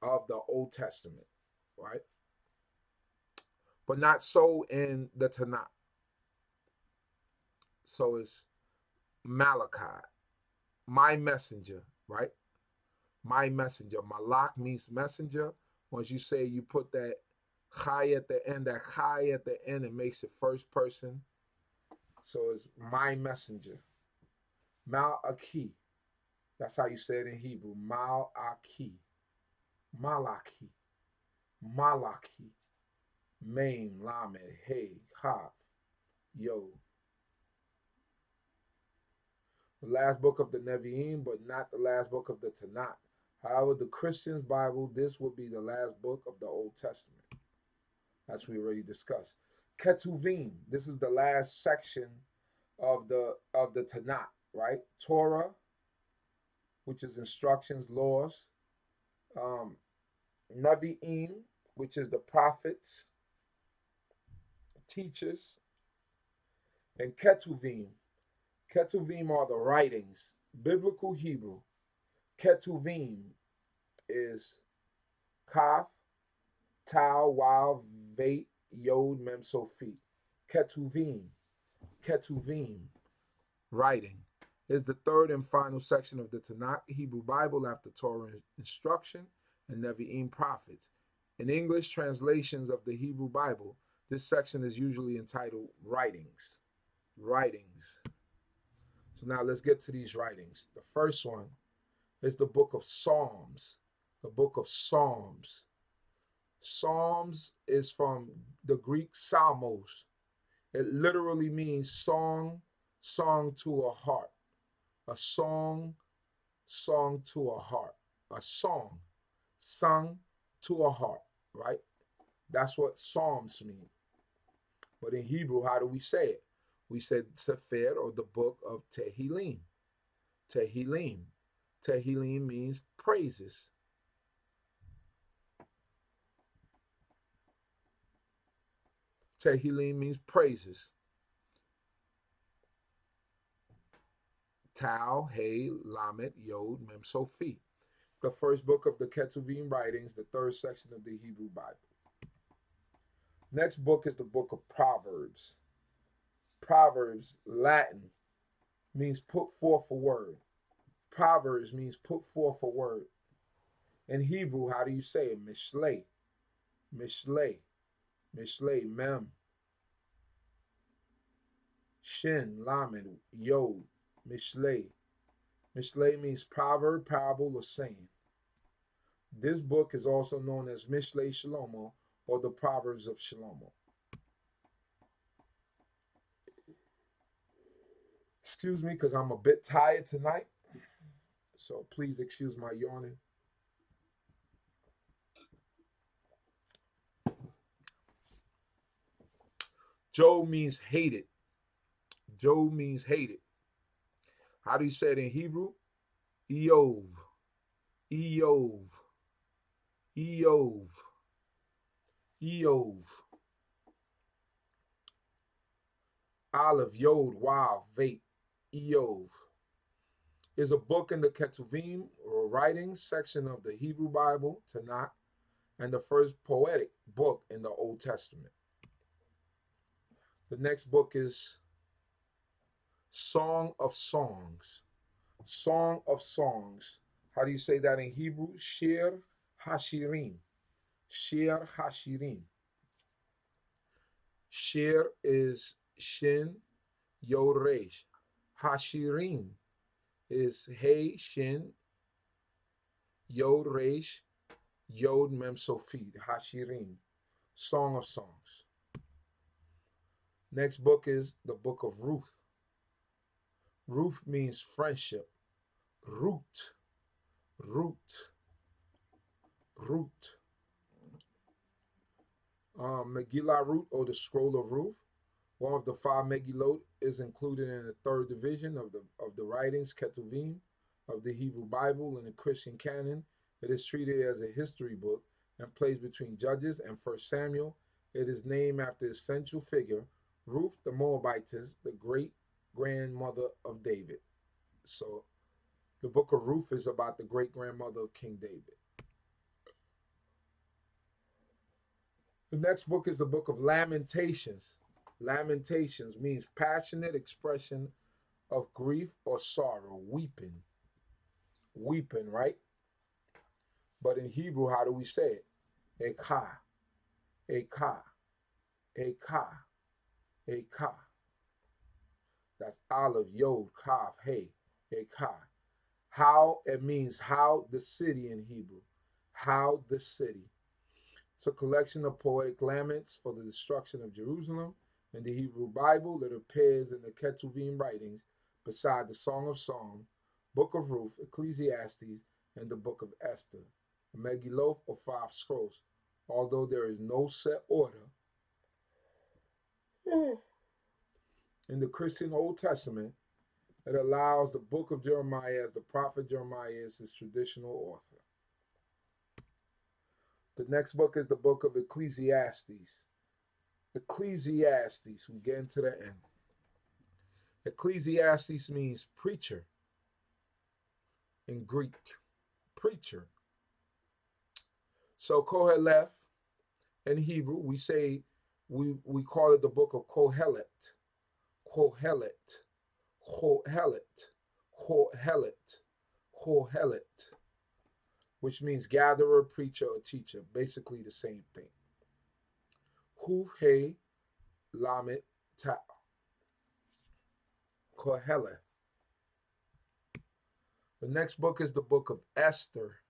of the Old Testament, right? But not so in the Tanakh. So it's Malachi, my messenger, right? My messenger. Malak means messenger. Once you say you put that chai at the end, it makes it first person. So it's my messenger. Malachi. That's how you say it in Hebrew. Malachi. Malachi. Malachi. Mem, Lamed, Hey, Ha, Yo. The last book of the Nevi'im, but not the last book of the Tanakh. However, the Christian's Bible, this will be the last book of the Old Testament. As we already discussed. Ketuvim, this is the last section of the Tanakh, right? Torah, which is instructions, laws. Nevi'im, which is the prophets, teachers, and Ketuvim. Ketuvim are the writings. Biblical Hebrew. Ketuvim is Kaf, Tau, Wav, Veit, Yod, Mem, Sofi. Ketuvim. Ketuvim. Writing is the third and final section of the Tanakh Hebrew Bible after Torah instruction and Nevi'im prophets. In English translations of the Hebrew Bible, this section is usually entitled Writings. Writings. So now let's get to these writings. The first one is the book of Psalms. The book of Psalms. Psalms is from the Greek psalmos. It literally means song, song to a heart. A song, song to a heart. A song, sung to a heart, right? That's what Psalms mean. But in Hebrew, how do we say it? We said Sefer, or the book of Tehillim. Tehillim. Tehillim means praises. Tehillim means praises. Tau, Hey, Lamed, Yod, Mem, Sofi. The first book of the Ketuvim writings, the third section of the Hebrew Bible. Next book is the book of Proverbs. Proverbs, Latin, means put forth a word. Proverbs means put forth a word. In Hebrew, how do you say it? Mishlei. Mishlei. Mishlei, Mem. Shin, Lamed, Yod, Mishlei. Mishlei means proverb, parable, or saying. This book is also known as Mishlei Shalom, or the Proverbs of Shalom. Excuse me, because I'm a bit tired tonight. So please excuse my yawning. Job means hated. Job means hated. How do you say it in Hebrew? Eov. Eov. Eov. Eov. Aleph, Yod, Wav, Veit, Eov is a book in the Ketuvim, or writings section of the Hebrew Bible, Tanakh, and the first poetic book in the Old Testament. The next book is Song of Songs. Song of Songs. How do you say that in Hebrew? Shir Hashirim. Shir Hashirim. Shir is Shin Yod Resh. Hashirim is Hey Shin Yod Resh Yod Mem Sofid. Hashirim. Song of Songs. Next book is the book of Ruth. Ruth means friendship. Root. Root. Root. Megillah Ruth, or the Scroll of Ruth. One of the 5 Megillot is included in the 3rd division of the writings, Ketuvim, of the Hebrew Bible and the Christian canon. It is treated as a history book and plays between Judges and 1 Samuel. It is named after its central figure, Ruth the Moabitess, the great-grandmother of David. So the book of Ruth is about the great-grandmother of King David. The next book is the book of Lamentations. Lamentations means passionate expression of grief or sorrow, weeping. Weeping, right? But in Hebrew, how do we say it? Ekah, ekah, ekah, ekah. That's Aleph, Yod, Kaf, Hey, ekah. How, it means how the city in Hebrew. How the city. It's a collection of poetic laments for the destruction of Jerusalem. In the Hebrew Bible, it appears in the Ketuvim writings beside the Song of Songs, Book of Ruth, Ecclesiastes, and the Book of Esther. The Megillot of 5 scrolls. Although there is no set order in the Christian Old Testament, it allows the book of Jeremiah, as the prophet Jeremiah is his traditional author. The next book is the book of Ecclesiastes. Ecclesiastes, we get into the end. Ecclesiastes means preacher in Greek. Preacher. So Koheleth in Hebrew, we say, we call it the book of Kohelet. Kohelet. Kohelet. Kohelet. Kohelet. Which means gatherer, preacher, or teacher. Basically the same thing. Kuf He Lamet Ta. Kohelet. The next book is the book of Esther.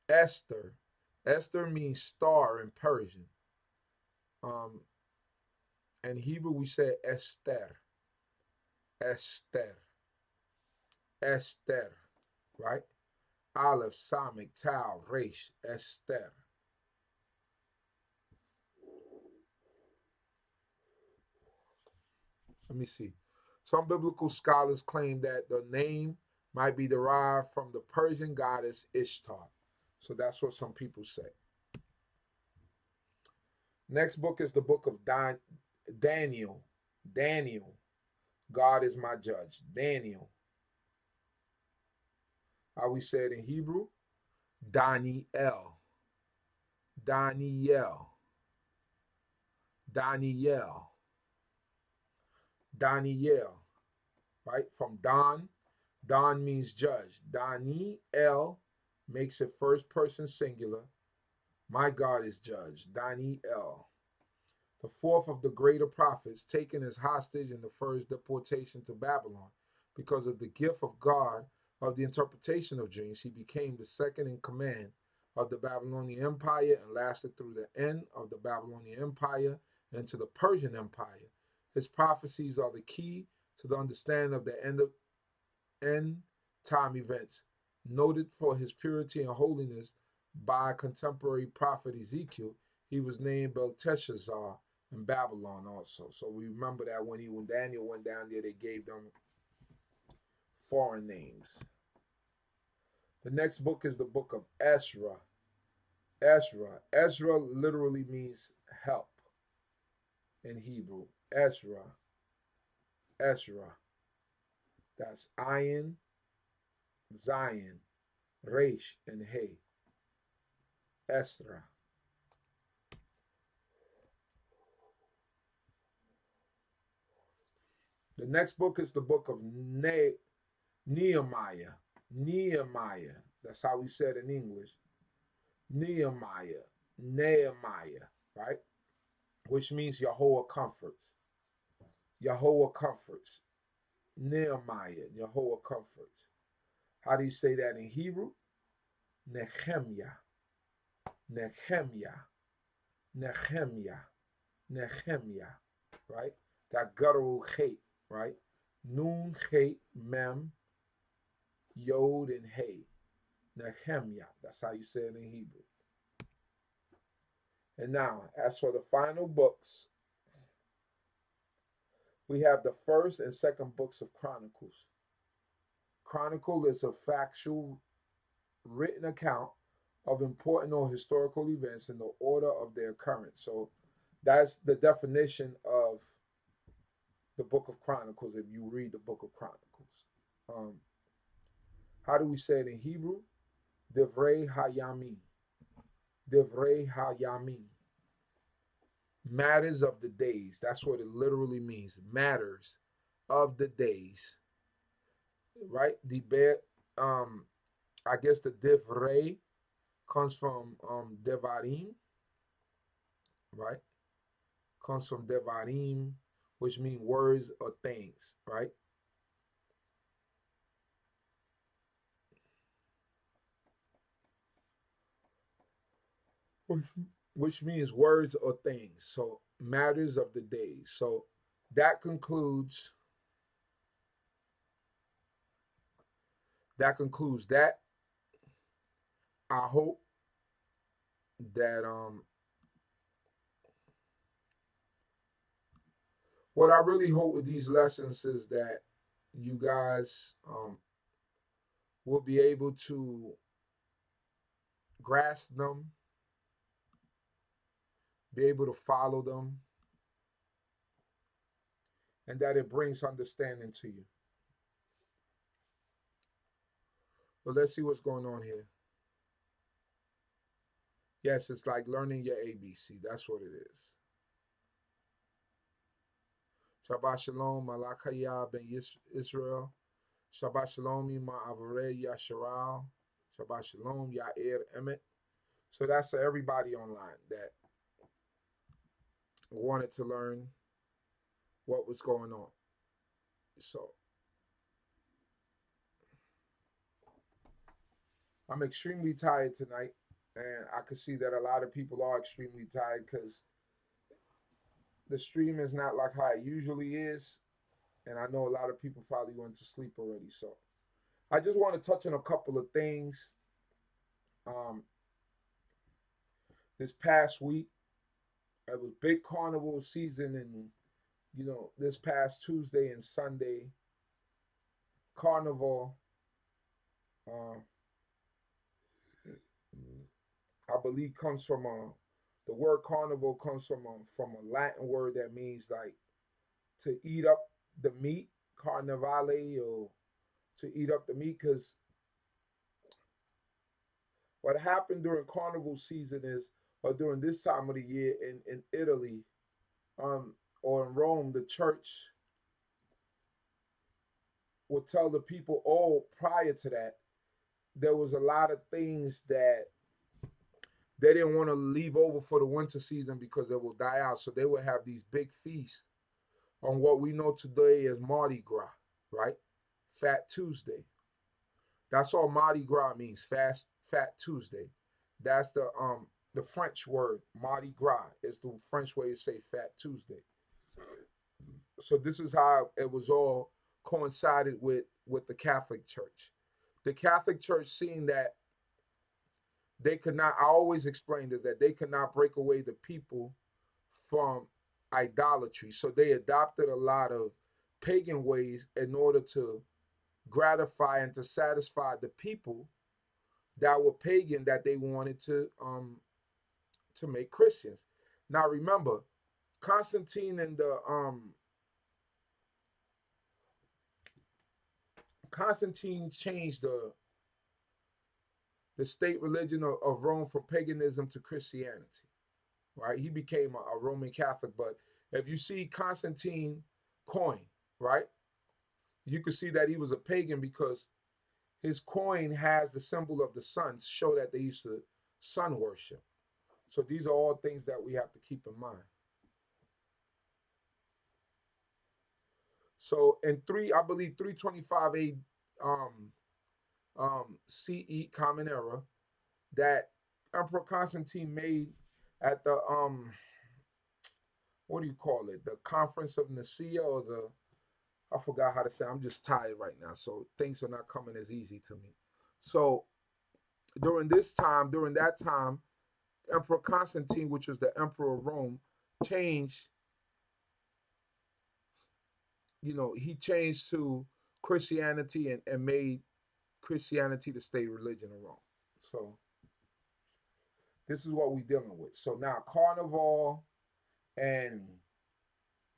Esther. Esther means star in Persian. In Hebrew, we say Esther. Esther. Esther. Right? Aleph, Samik, Tau, Resh, Esther. Let me see. Some biblical scholars claim that the name might be derived from the Persian goddess Ishtar. So that's what some people say. Next book is the book of Daniel. Daniel. God is my judge. Daniel. How we say it in Hebrew? Daniel. Daniel. Daniel. Daniel. Right? From Don. Don means judge. Daniel makes it first person singular. My God is judge. Daniel. The 4th of the greater prophets, taken as hostage in the first deportation to Babylon. Because of the gift of God of the interpretation of dreams, he became the second in command of the Babylonian Empire and lasted through the end of the Babylonian Empire and to the Persian Empire. His prophecies are the key to the understanding of the end time events. Noted for his purity and holiness by contemporary prophet Ezekiel, he was named Belteshazzar in Babylon also. So we remember that when Daniel went down there, they gave them foreign names. The next book is the book of Ezra. Ezra. Ezra literally means help in Hebrew. Ezra. Ezra. That's Ayin, Zion, Resh, and Hey. Ezra. The next book is the book of Nehemiah. Nehemiah. That's how we said in English. Nehemiah, Nehemiah, right? Which means Yahweh comforts. Yahweh comforts. Nehemiah, Yahweh comforts. How do you say that in Hebrew? Nehemiah, Nehemiah, Nehemiah, Nehemiah, right? That guttural hate, right? Nun, hate, mem, yod, and hey. Nehemiah. That's how you say it in Hebrew. And now, as for the final books, we have the first and second books of Chronicles. Chronicle is a factual, written account of important or historical events in the order of their occurrence. So that's the definition of the book of Chronicles if you read the book of Chronicles. How do we say it in Hebrew? Divrei Hayami. Divrei Hayami. Matters of the days. That's what it literally means. Matters of the days. Right? I guess the divrei comes from devarim, right? Comes from devarim, which means words or things, right? Which means words or things. So matters of the days. So that concludes that. I hope that what I really hope with these lessons is that you guys will be able to grasp them, be able to follow them, and that it brings understanding to you. But let's see what's going on here. Yes, it's like learning your ABC. That's what it is. Shabbat Shalom, Malaka Yah ben Yisrael. Shabbat Shalom, Ma'avare Yasharal. Shabbat Shalom, Ya'ir Emet. So that's for everybody online that wanted to learn what was going on. So I'm extremely tired tonight, and I can see that a lot of people are extremely tired because the stream is not like how it usually is, and I know a lot of people probably went to sleep already. So I just want to touch on a couple of things. This past week, it was big carnival season, and this past Tuesday and Sunday, carnival. I believe comes from the word carnival comes from a Latin word that means like to eat up the meat, carnivale, or to eat up the meat. Because what happened during carnival season is, or during this time of the year in Italy, or in Rome, the church would tell the people, oh, prior to that, there was a lot of things that they didn't want to leave over for the winter season because they will die out. So they would have these big feasts on what we know today as Mardi Gras, right? Fat Tuesday. That's all Mardi Gras means, Fat Tuesday. That's the French word. Mardi Gras is the French way to say Fat Tuesday. So this is how it was all coincided with the Catholic Church. The Catholic Church, seeing that they could not, I always explained this, that they could not break away the people from idolatry. So they adopted a lot of pagan ways in order to gratify and to satisfy the people that were pagan that they wanted to make Christians. Now remember, Constantine and the Constantine changed the state religion of Rome from paganism to Christianity, right? He became a Roman Catholic. But if you see Constantine coin, right, you can see that he was a pagan because his coin has the symbol of the sun, show that they used to sun worship. So these are all things that we have to keep in mind. So in I believe 325 CE Common Era, that Emperor Constantine made at the what do you call it? The Conference of Nicaea, or I forgot how to say it. I'm just tired right now, so things are not coming as easy to me. So during that time, Emperor Constantine, which was the Emperor of Rome, changed. He changed to Christianity and made Christianity the state religion of Rome. So this is what we're dealing with. So now Carnival and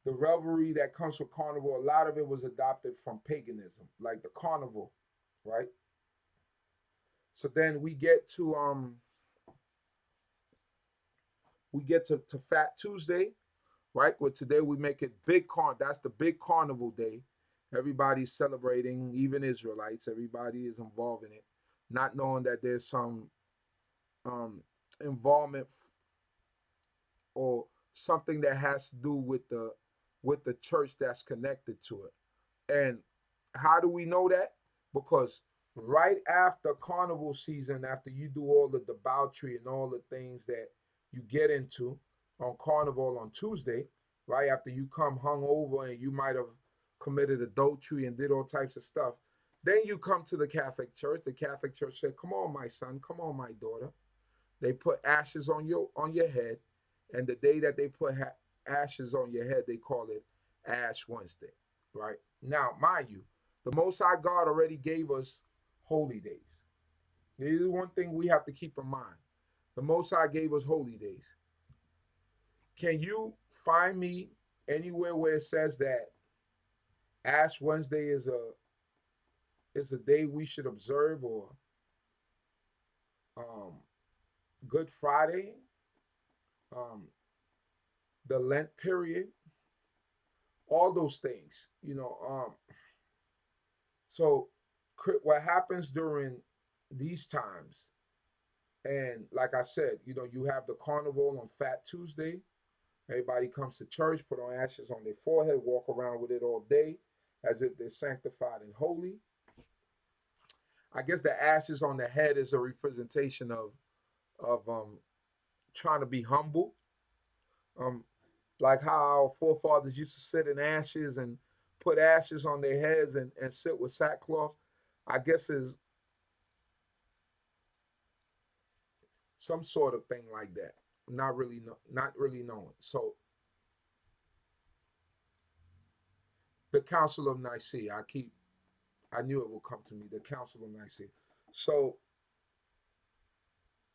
the revelry that comes with Carnival, a lot of it was adopted from paganism, like the carnival, right? So then we get to Fat Tuesday, right? Well, today we make it that's the big carnival day. Everybody's celebrating, even Israelites. Everybody is involved in it, not knowing that there's some involvement or something that has to do with the church that's connected to it. And how do we know that? Because right after carnival season, after you do all the debauchery and all the things that you get into on carnival on Tuesday, right after you come hung over and you might have committed adultery and did all types of stuff, then you come to the Catholic Church. The Catholic Church said, "Come on, my son, come on, my daughter." They put ashes on your head, and the day that they put ashes on your head, they call it Ash Wednesday, right? Now, mind you, the Most High God already gave us holy days. This is one thing we have to keep in mind. The Most High gave us holy days. Can you find me anywhere where it says that Ash Wednesday is a day we should observe, or Good Friday, the Lent period, all those things, So what happens during these times, and like I said, you have the carnival on Fat Tuesday. Everybody comes to church, put on ashes on their forehead, walk around with it all day as if they're sanctified and holy. I guess the ashes on the head is a representation of trying to be humble. Like how our forefathers used to sit in ashes and put ashes on their heads and sit with sackcloth. I guess is some sort of thing like that. Not really knowing. So the Council of Nicaea, I knew it would come to me, the Council of Nicaea. So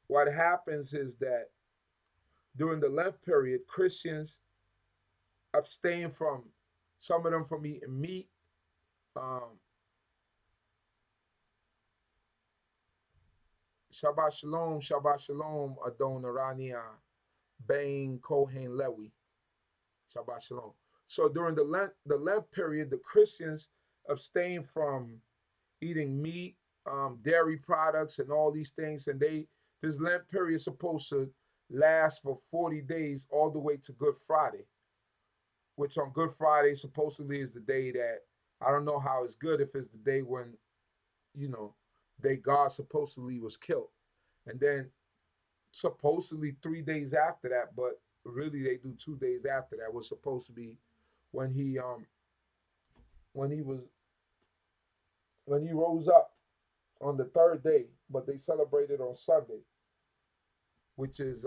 what happens is that during the Lent period, Christians abstain from, some of them from eating meat. Shabbat Shalom, Adon Arania, Bain, Kohen, Lewi. Shabbat Shalom. So during the Lent period, the Christians abstain from eating meat, dairy products, and all these things. And this Lent period is supposed to last for 40 days, all the way to Good Friday, which on Good Friday supposedly is the day that, I don't know how it's good, if it's the day when, God supposedly was killed. And then supposedly 3 days after that, but really they do 2 days after that, was supposed to be when he rose up on the third day, but they celebrated on Sunday, which is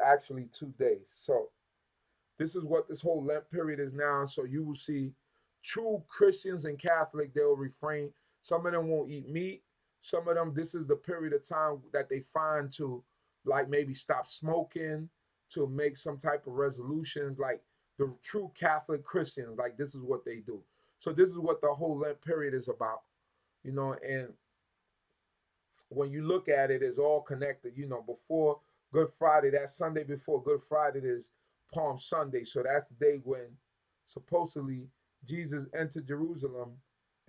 actually 2 days. So this is what this whole Lent period is now. So you will see true Christians and Catholic, they'll refrain. Some of them won't eat meat. Some of them, this is the period of time that they find to, like, maybe stop smoking, to make some type of resolutions. Like the true Catholic Christians, like, this is what they do. So this is what the whole Lent period is about, and when you look at it, it's all connected. Before Good Friday, that Sunday before Good Friday is Palm Sunday. So that's the day when supposedly Jesus entered Jerusalem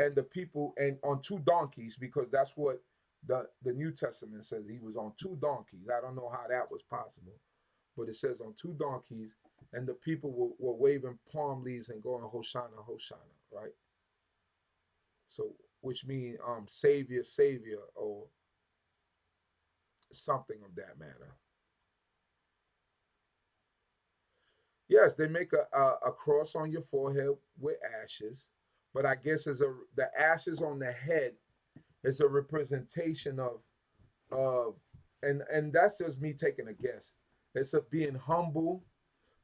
and the people, and on 2 donkeys, because that's what the New Testament says. He was on 2 donkeys. I don't know how that was possible, but it says on 2 donkeys, and the people were waving palm leaves and going Hosanna, Hosanna, right? So, which means Savior, Savior, or something of that matter. Yes, they make a cross on your forehead with ashes, but I guess the ashes on the head is a representation of and that's just me taking a guess. It's of being humble,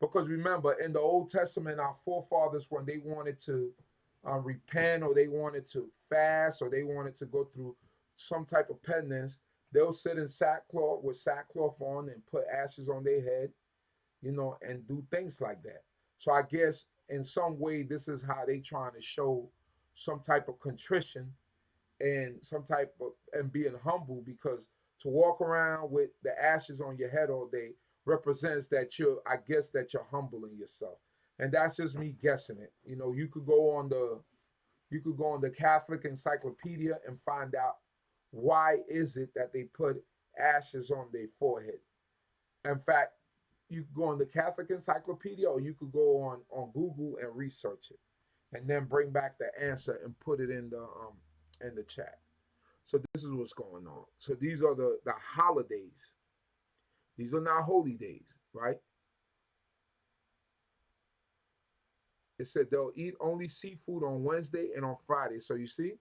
because remember in the Old Testament, our forefathers, when they wanted to repent, or they wanted to fast, or they wanted to go through some type of penance, they'll sit in sackcloth with sackcloth on and put ashes on their head, and do things like that. So I guess in some way, this is how they trying to show some type of contrition and some type of and being humble, because to walk around with the ashes on your head all day represents that I guess that you're humbling yourself. And that's just me guessing it. You could go on the Catholic Encyclopedia and find out why is it that they put ashes on their forehead. In fact, you could go on the Catholic Encyclopedia, or you could go on Google and research it, and then bring back the answer and put it in the chat. So this is what's going on. So these are the holidays. These are not holy days, right? It said they'll eat only seafood on Wednesday and on Friday. So you see,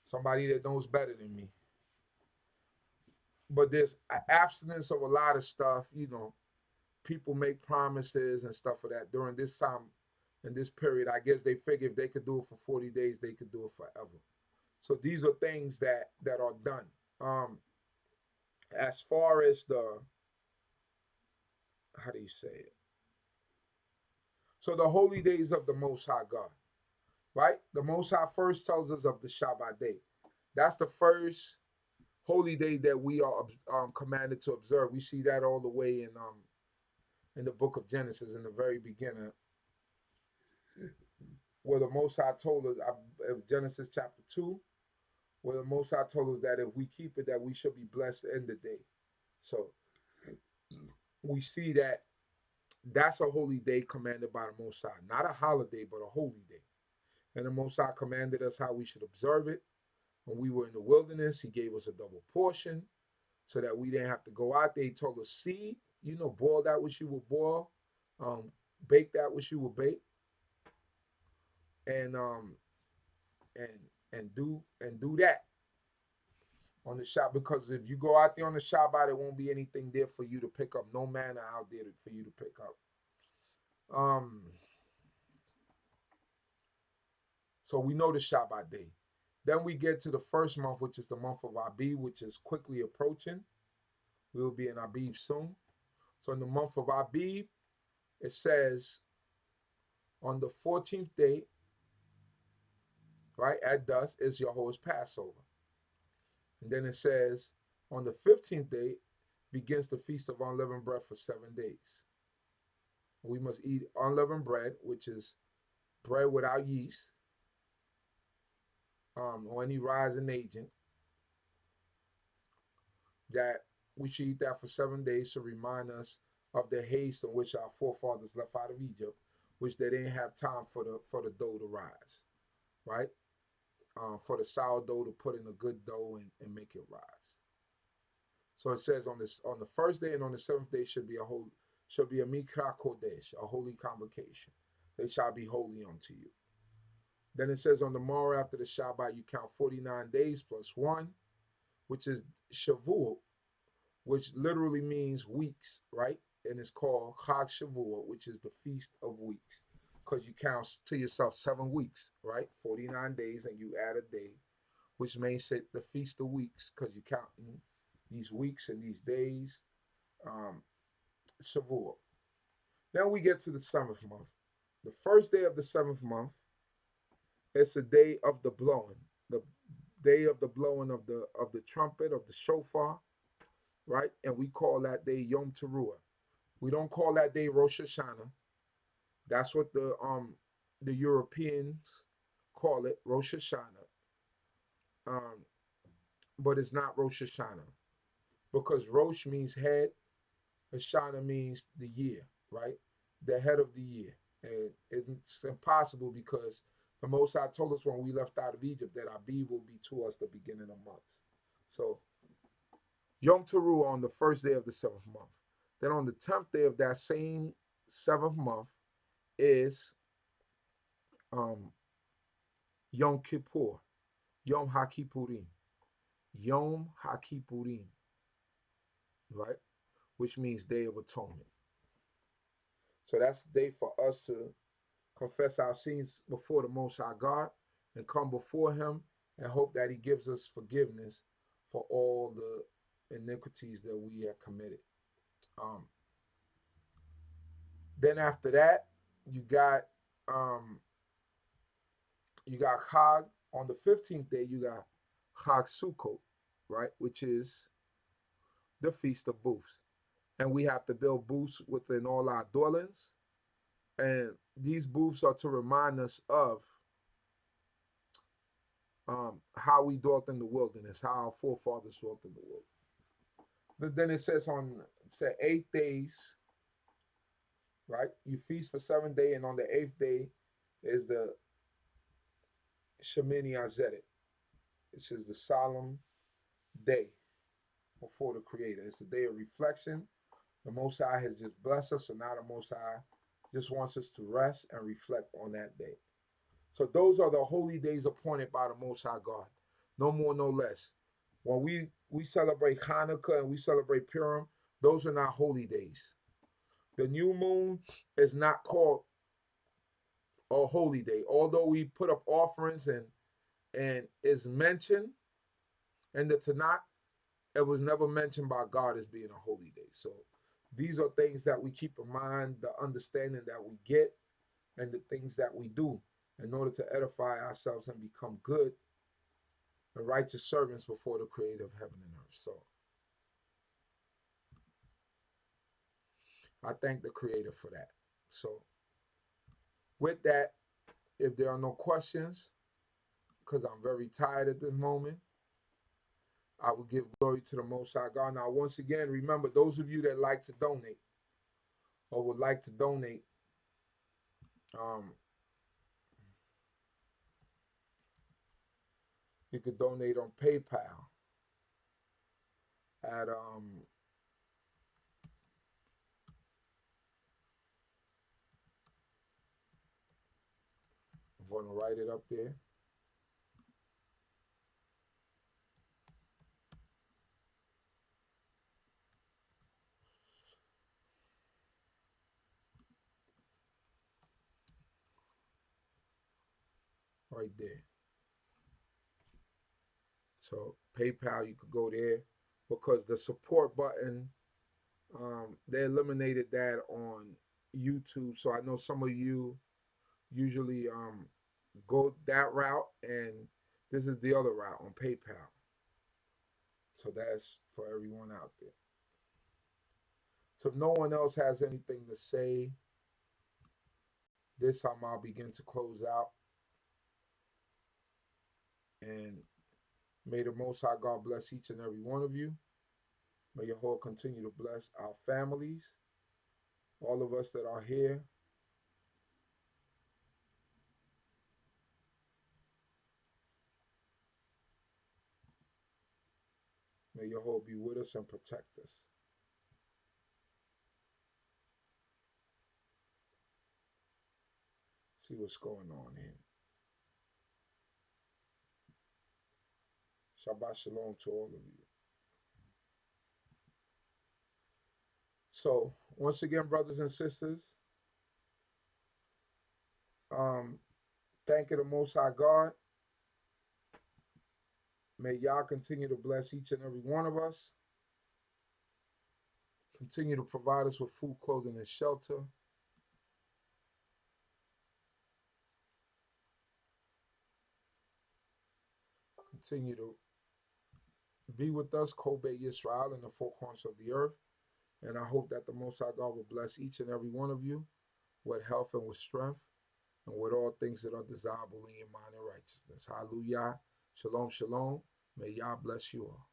somebody that knows better than me. But there's abstinence of a lot of stuff. People make promises and stuff for that during this time, in this period. I guess they figure if they could do it for 40 days, they could do it forever. So these are things that are done. As far as how do you say it? So the holy days of the Most High God, right? The Most High first tells us of the Shabbat day. That's the first holy day that we are commanded to observe. We see that all the way in the book of Genesis, in the very beginning, where the Most High told us, Genesis chapter 2, where the Most High told us that if we keep it, that we should be blessed in the day. So we see that that's a holy day commanded by the Most High. Not a holiday, but a holy day. And the Most High commanded us how we should observe it. When we were in the wilderness, he gave us a double portion so that we didn't have to go out there. He told us, seed, boil that which you will boil, bake that which you will bake, and do that on the Shabbat. Because if you go out there on the Shabbat, there won't be anything there for you to pick up. No manna out there for you to pick up. So we know the Shabbat day. Then we get to the first month, which is the month of Abib, which is quickly approaching. We will be in Abib soon. So in the month of Abib, it says on the 14th day, right, at dusk, is Yahweh's Passover. And then it says on the 15th day begins the Feast of Unleavened Bread for 7 days. We must eat unleavened bread, which is bread without yeast, or any rising agent. That we should eat that for 7 days to remind us of the haste in which our forefathers left out of Egypt, which they didn't have time for the dough to rise, right? For the sourdough to put in a good dough and make it rise. So it says on the first day and on the 7th day should be a mikra kodesh, a holy convocation. They shall be holy unto you. Then it says on the morrow after the Shabbat, you count 49 days plus 1, which is Shavuot, which literally means weeks, right? And it's called Chag Shavuot, which is the Feast of Weeks, because you count to yourself 7 weeks, right? 49 days, and you add a day, which makes it the Feast of Weeks, because you count these weeks and these days, Shavuot. Then we get to the 7th month. The first day of the 7th month, it's a day of the blowing, the day of the blowing of the trumpet, of the shofar, right? And we call that day Yom Teruah. We don't call that day Rosh Hashanah. That's what the the Europeans call it Rosh Hashanah, but it's not Rosh Hashanah because Rosh means head, Hashanah means the year, right? The head of the year. And it's impossible because the Most High told us when we left out of Egypt that Abib will be to us the beginning of months. So Yom Teruah on the first day of the 7th month. Then on the 10th day of that same 7th month is Yom Kippur, Yom HaKippurim, Yom HaKippurim, right? Which means Day of Atonement. So that's the day for us to confess our sins before the Most High God and come before Him and hope that He gives us forgiveness for all the iniquities that we have committed. Then after that, you got Chag. On the 15th day, you got Chag Sukkot, right, which is the Feast of Booths. And we have to build booths within all our dwellings. And these booths are to remind us of how we dwelt in the wilderness, how our forefathers dwelt in the wilderness. But then it says 8 days, right? You feast for 7 days, and on the 8th day is the Shemini Atzeret, which is the solemn day before the Creator. It's the day of reflection. The Most High has just blessed us, and now the Most High just wants us to rest and reflect on that day. So those are the holy days appointed by the Most High God. No more, no less. When we celebrate Hanukkah and we celebrate Purim, those are not holy days. The new moon is not called a holy day. Although we put up offerings and is mentioned in the Tanakh, it was never mentioned by God as being a holy day. So these are things that we keep in mind, the understanding that we get, and the things that we do in order to edify ourselves and become good and righteous servants before the Creator of heaven and earth. So I thank the Creator for that. So with that, if there are no questions, because I'm very tired at this moment, I will give glory to the Most High God. Now, once again, remember, those of you that like to donate or would like to donate, you could donate on PayPal at I'm going to write it up there. Right there. So PayPal, you could go there because the support button, they eliminated that on YouTube. So I know some of you usually go that route, and this is the other route on PayPal. So that's for everyone out there. So if no one else has anything to say, this time I'll begin to close out. And may the Most High God bless each and every one of you. May Yahuwah continue to bless our families, all of us that are here. May Yahuwah be with us and protect us. See what's going on here. Shabbat Shalom to all of you. So, once again, brothers and sisters, thank you the Most High God. May Yah continue to bless each and every one of us. Continue to provide us with food, clothing, and shelter. Continue to be with us, Kobe Yisrael, in the four corners of the earth. And I hope that the Most High God will bless each and every one of you with health and with strength. and with all things that are desirable in your mind and righteousness. Hallelujah. Shalom, shalom. May Yah bless you all.